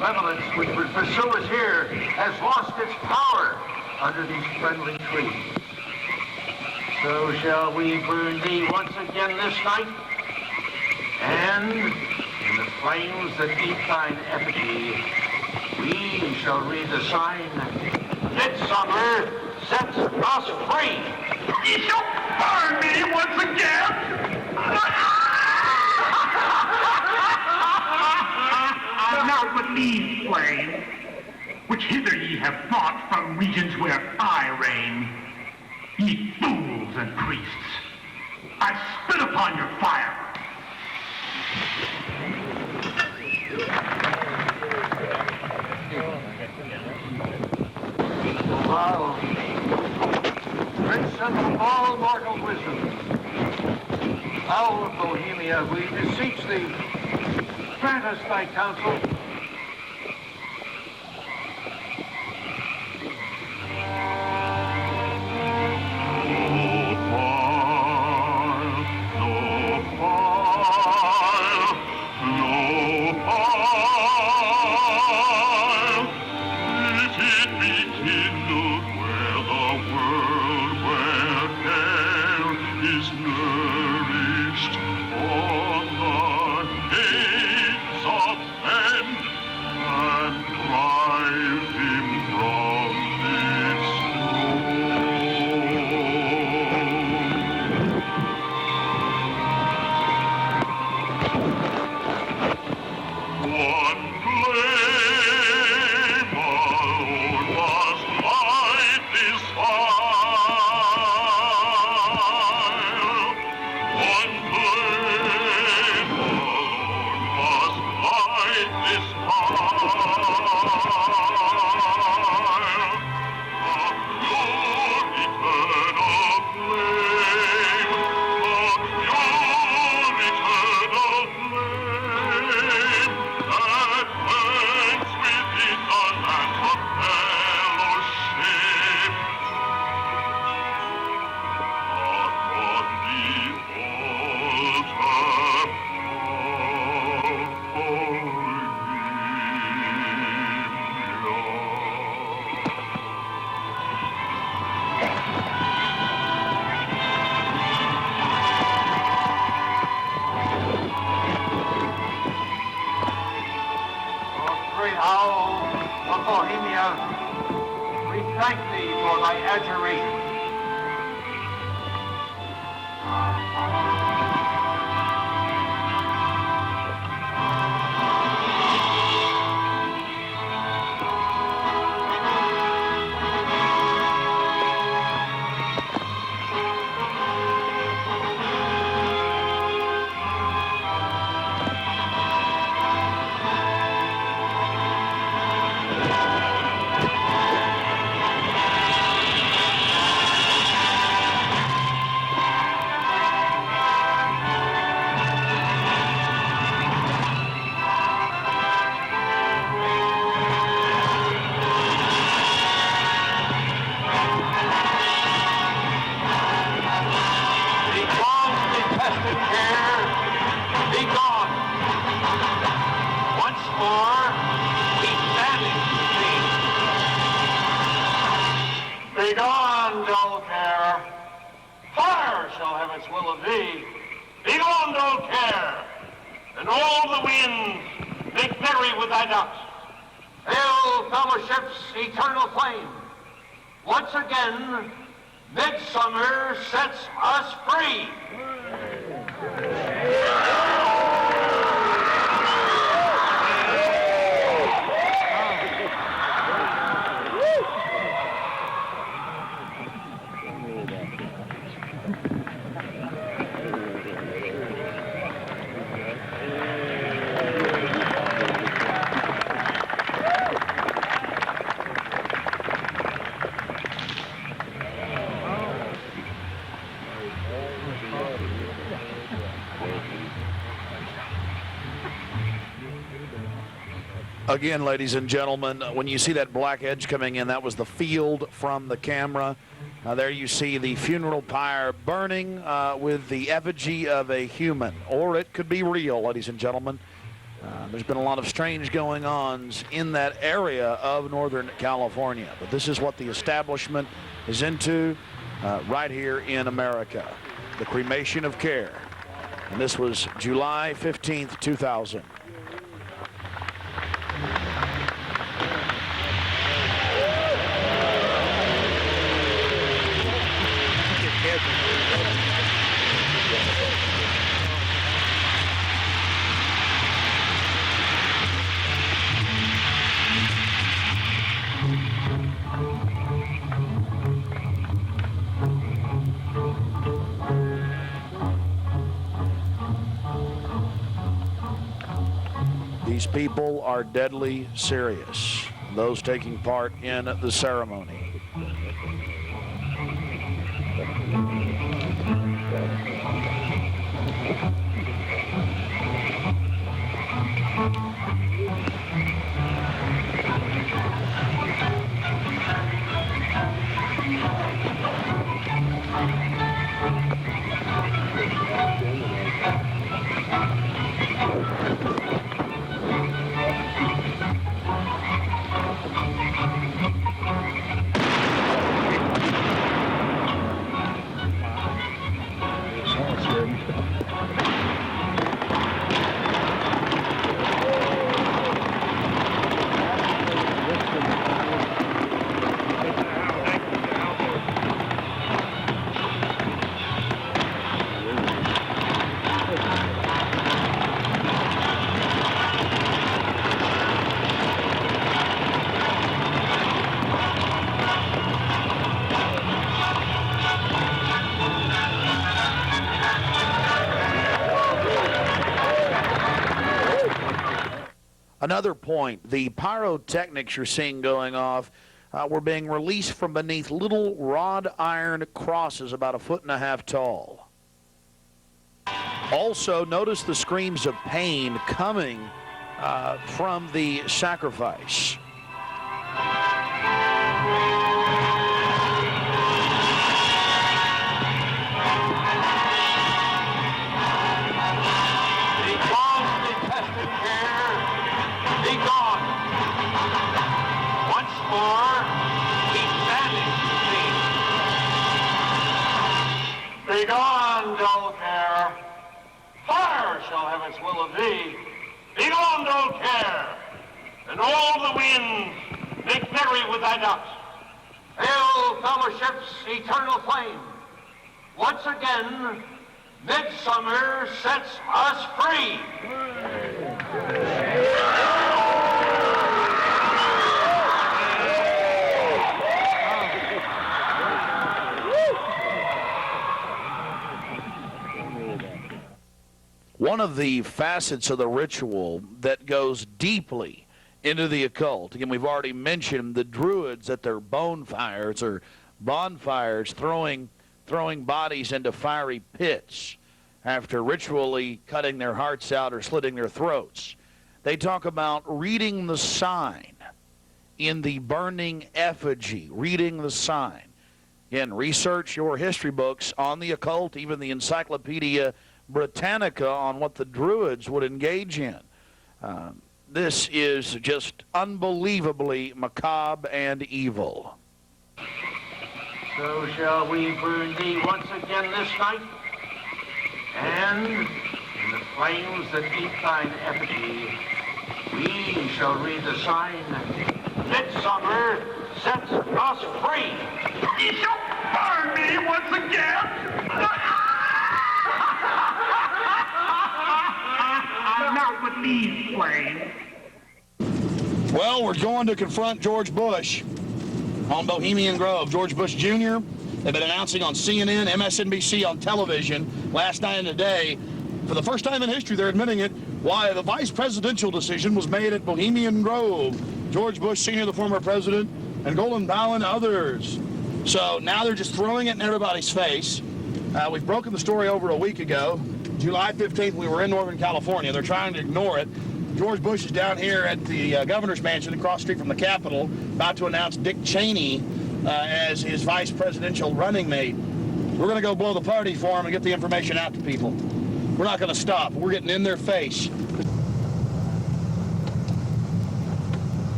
Malevolence which would pursue us here has lost its power under these friendly trees. So shall we burn thee once again this night, and in the flames that eat thine effigy, we shall read the sign, Midsummer sets us free. Ye shall burn me once again! Not with these flames, which hither ye have brought from regions where I reign. Ye fools and priests, I spit upon your fire. Thou, Prince of all mortal wisdom, thou of Bohemia, we beseech thee, grant us thy counsel. Nourished on the heights of men. thank thee for thy adjuration. Begone, dull care. Fire shall have its will of thee. Begone, dull care. And all the winds make merry with thy ducks. Hail, fellowship's eternal flame. Once again, midsummer sets us free. Again, ladies and gentlemen, when you see that black edge coming in, that was the field from the camera. There you see the funeral pyre burning with the effigy of a human, or it could be real, ladies and gentlemen. There's been a lot of strange going-ons in that area of Northern California, but this is what the establishment is into right here in America, the cremation of care. And this was July 15th, 2000. These people are deadly serious, those taking part in the ceremony. Another point, the pyrotechnics you're seeing going off were being released from beneath little wrought iron crosses about 1.5 feet tall. Also, notice the screams of pain coming from the sacrifice. Begone, dull care. Fire shall have its will of thee. Begone, dull care. And all the winds make merry with thy ducks. Hail Fellowship's eternal flame. Once again, midsummer sets us free. One of the facets of the ritual that goes deeply into the occult, again, we've already mentioned the Druids at their bonfires or bonfires throwing bodies into fiery pits after ritually cutting their hearts out or slitting their throats. They talk about reading the sign in the burning effigy, reading the sign. Again, research your history books on the occult, even the Encyclopedia Britannica on what the Druids would engage in. This is just unbelievably macabre and evil. So shall we burn thee once again this night, and in the flames that eat thine effigy, we shall read the sign, Midsummer sets us free. You shall burn me once again. Not with these flames. Well, we're going to confront George Bush on Bohemian Grove. George Bush Jr., they've been announcing on CNN, MSNBC on television last night and today. For the first time in history, they're admitting it, why the vice presidential decision was made at Bohemian Grove. George Bush Sr., the former president, and Colin Powell and others. So now they're just throwing it in everybody's face. We've broken the story over a week ago. July 15th, we were in Northern California. They're trying to ignore it. George Bush is down here at the governor's mansion across the street from the Capitol, about to announce Dick Cheney as his vice presidential running mate. We're going to go blow the party for him and get the information out to people. We're not going to stop. We're getting in their face.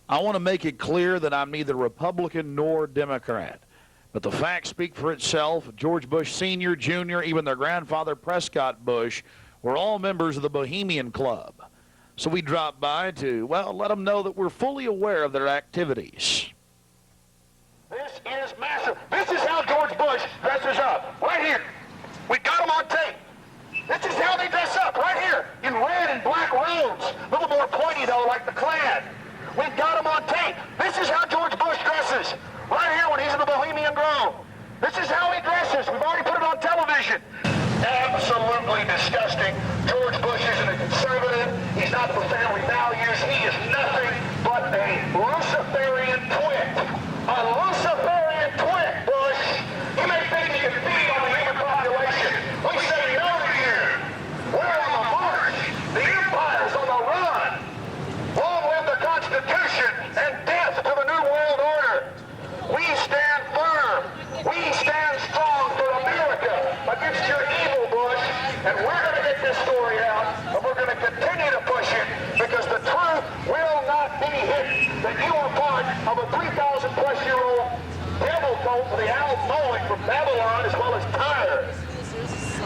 I want to make it clear that I'm neither Republican nor Democrat. But the facts speak for itself. George Bush Sr., Jr., even their grandfather Prescott Bush were all members of the Bohemian Club. So we dropped by to, well, let them know that we're fully aware of their activities. This is massive. This is how George Bush dresses up. Right here. We got him on tape. This is how they dress up. Right here. In red and black robes. A little more pointy, though, like the Klan. We got him on tape. This is how George Bush dresses. Right here when he's in the Bohemian Grove. This is how he dresses. We've already put it on television. Absolutely disgusting. George Bush isn't a conservative. He's not for family values. He is nothing but a Luciferian twit. A Luciferian twit, Bush. You may think you can feed on the human population. We say no to you. We're on the march. The empire's on the run. Long live the Constitution and death to the New World Order. We stand firm. We stand strong for America against your evil, Bush. And we're going to get this story out, and we're going to continue to push it because the truth will not be hidden. That you are part of a 3,000-plus-year-old devil cult for the Al Moloch from Babylon as well as Tyre.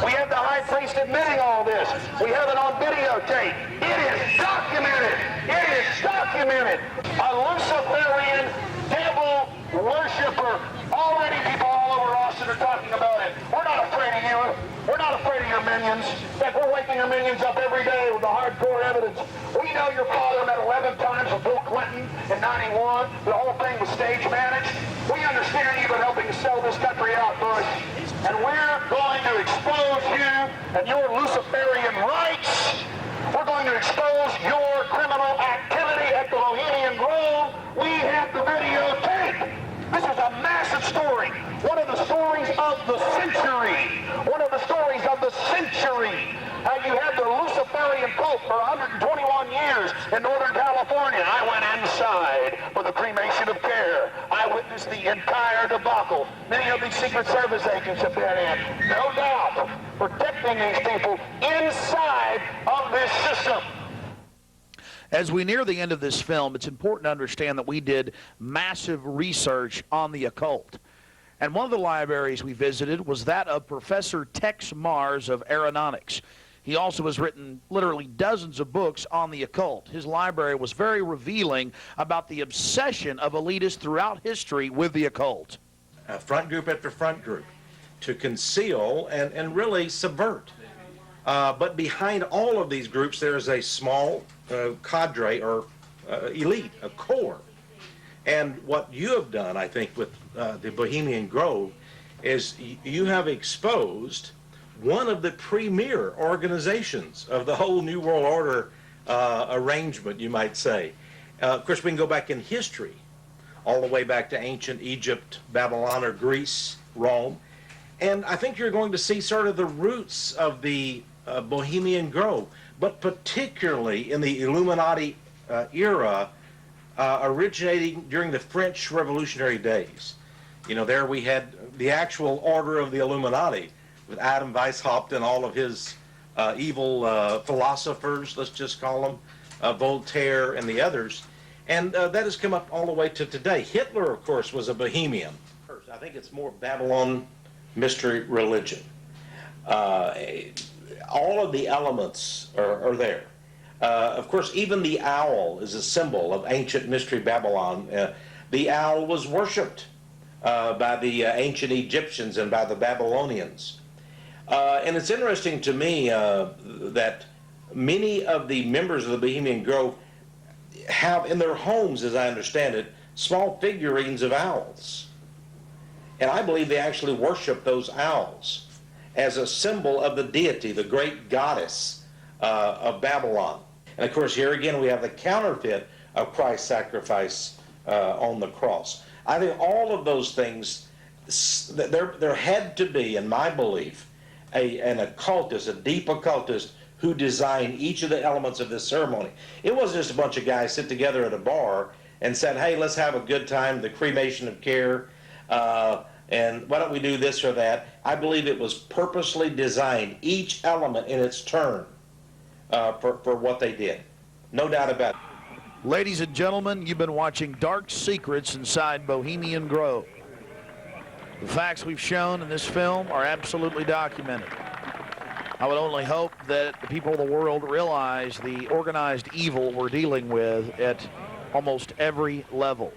We have the high priest admitting all this. We have it on videotape. It is documented. It is documented. A Luciferian devil worshiper. Already people all over Austin are talking about it. We're not afraid of you. We're not afraid of your minions. In fact, we're waking your minions up every day with the hardcore evidence. We know your father met 11 times with Bill Clinton in 91. The whole thing was stage managed. We understand you've been helping to sell this country out, Bush. And we're going to expose you and your Luciferian rights. We're going to expose your criminal activity at the Bohemian Grove. We have the videotape. This is a massive story. One of the stories of the century. One of the stories of the century. How you had the Luciferian cult for 121 years in Northern California. I went inside for the cremation of care. I witnessed the entire debacle. Many of these Secret Service agents have been in. No doubt. Protecting these people inside of this system. As we near the end of this film, it's important to understand that we did massive research on the occult. And one of the libraries we visited was that of Professor Tex Mars of Aeronautics. He also has written literally dozens of books on the occult. His library was very revealing about the obsession of elitists throughout history with the occult. Front group after front group to conceal and really subvert. But behind all of these groups, there is a small cadre or elite, a core. And what you have done, I think, with the Bohemian Grove is you have exposed one of the premier organizations of the whole New World Order arrangement, you might say. Of course, we can go back in history, all the way back to ancient Egypt, Babylon, or Greece, Rome. And I think you're going to see sort of the roots of the Bohemian Grove, but particularly in the Illuminati era, originating during the French Revolutionary days. You know, there we had the actual order of the Illuminati, with Adam Weishaupt and all of his evil philosophers, let's just call them, Voltaire and the others. And that has come up all the way to today. Hitler, of course, was a Bohemian. I think it's more Babylon mystery religion. All of the elements are there. Of course, even the owl is a symbol of ancient mystery Babylon. The owl was worshipped by the ancient Egyptians and by the Babylonians. And it's interesting to me that many of the members of the Bohemian Grove have in their homes, as I understand it, small figurines of owls. And I believe they actually worship those owls as a symbol of the deity, the great goddess of Babylon. And of course, here again, we have the counterfeit of Christ's sacrifice on the cross. I think all of those things, there had to be, in my belief, an occultist, a deep occultist, who designed each of the elements of this ceremony. It wasn't just a bunch of guys sit together at a bar and said, hey, let's have a good time, the cremation of care, and why don't we do this or that. I believe it was purposely designed, each element in its turn, for what they did. No doubt about it. Ladies and gentlemen, you've been watching Dark Secrets inside Bohemian Grove. The facts we've shown in this film are absolutely documented. I would only hope that the people of the world realize the organized evil we're dealing with at almost every level.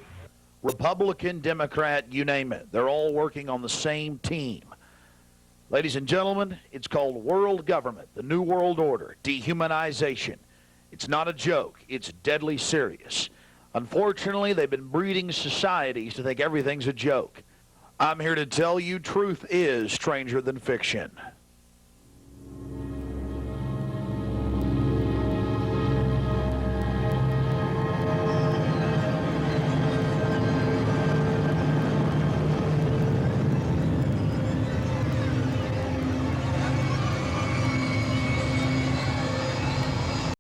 Republican, Democrat, you name it. They're all working on the same team. Ladies and gentlemen, it's called world government, the New World Order, dehumanization. It's not a joke. It's deadly serious. Unfortunately, they've been breeding societies to think everything's a joke. I'm here to tell you truth is stranger than fiction.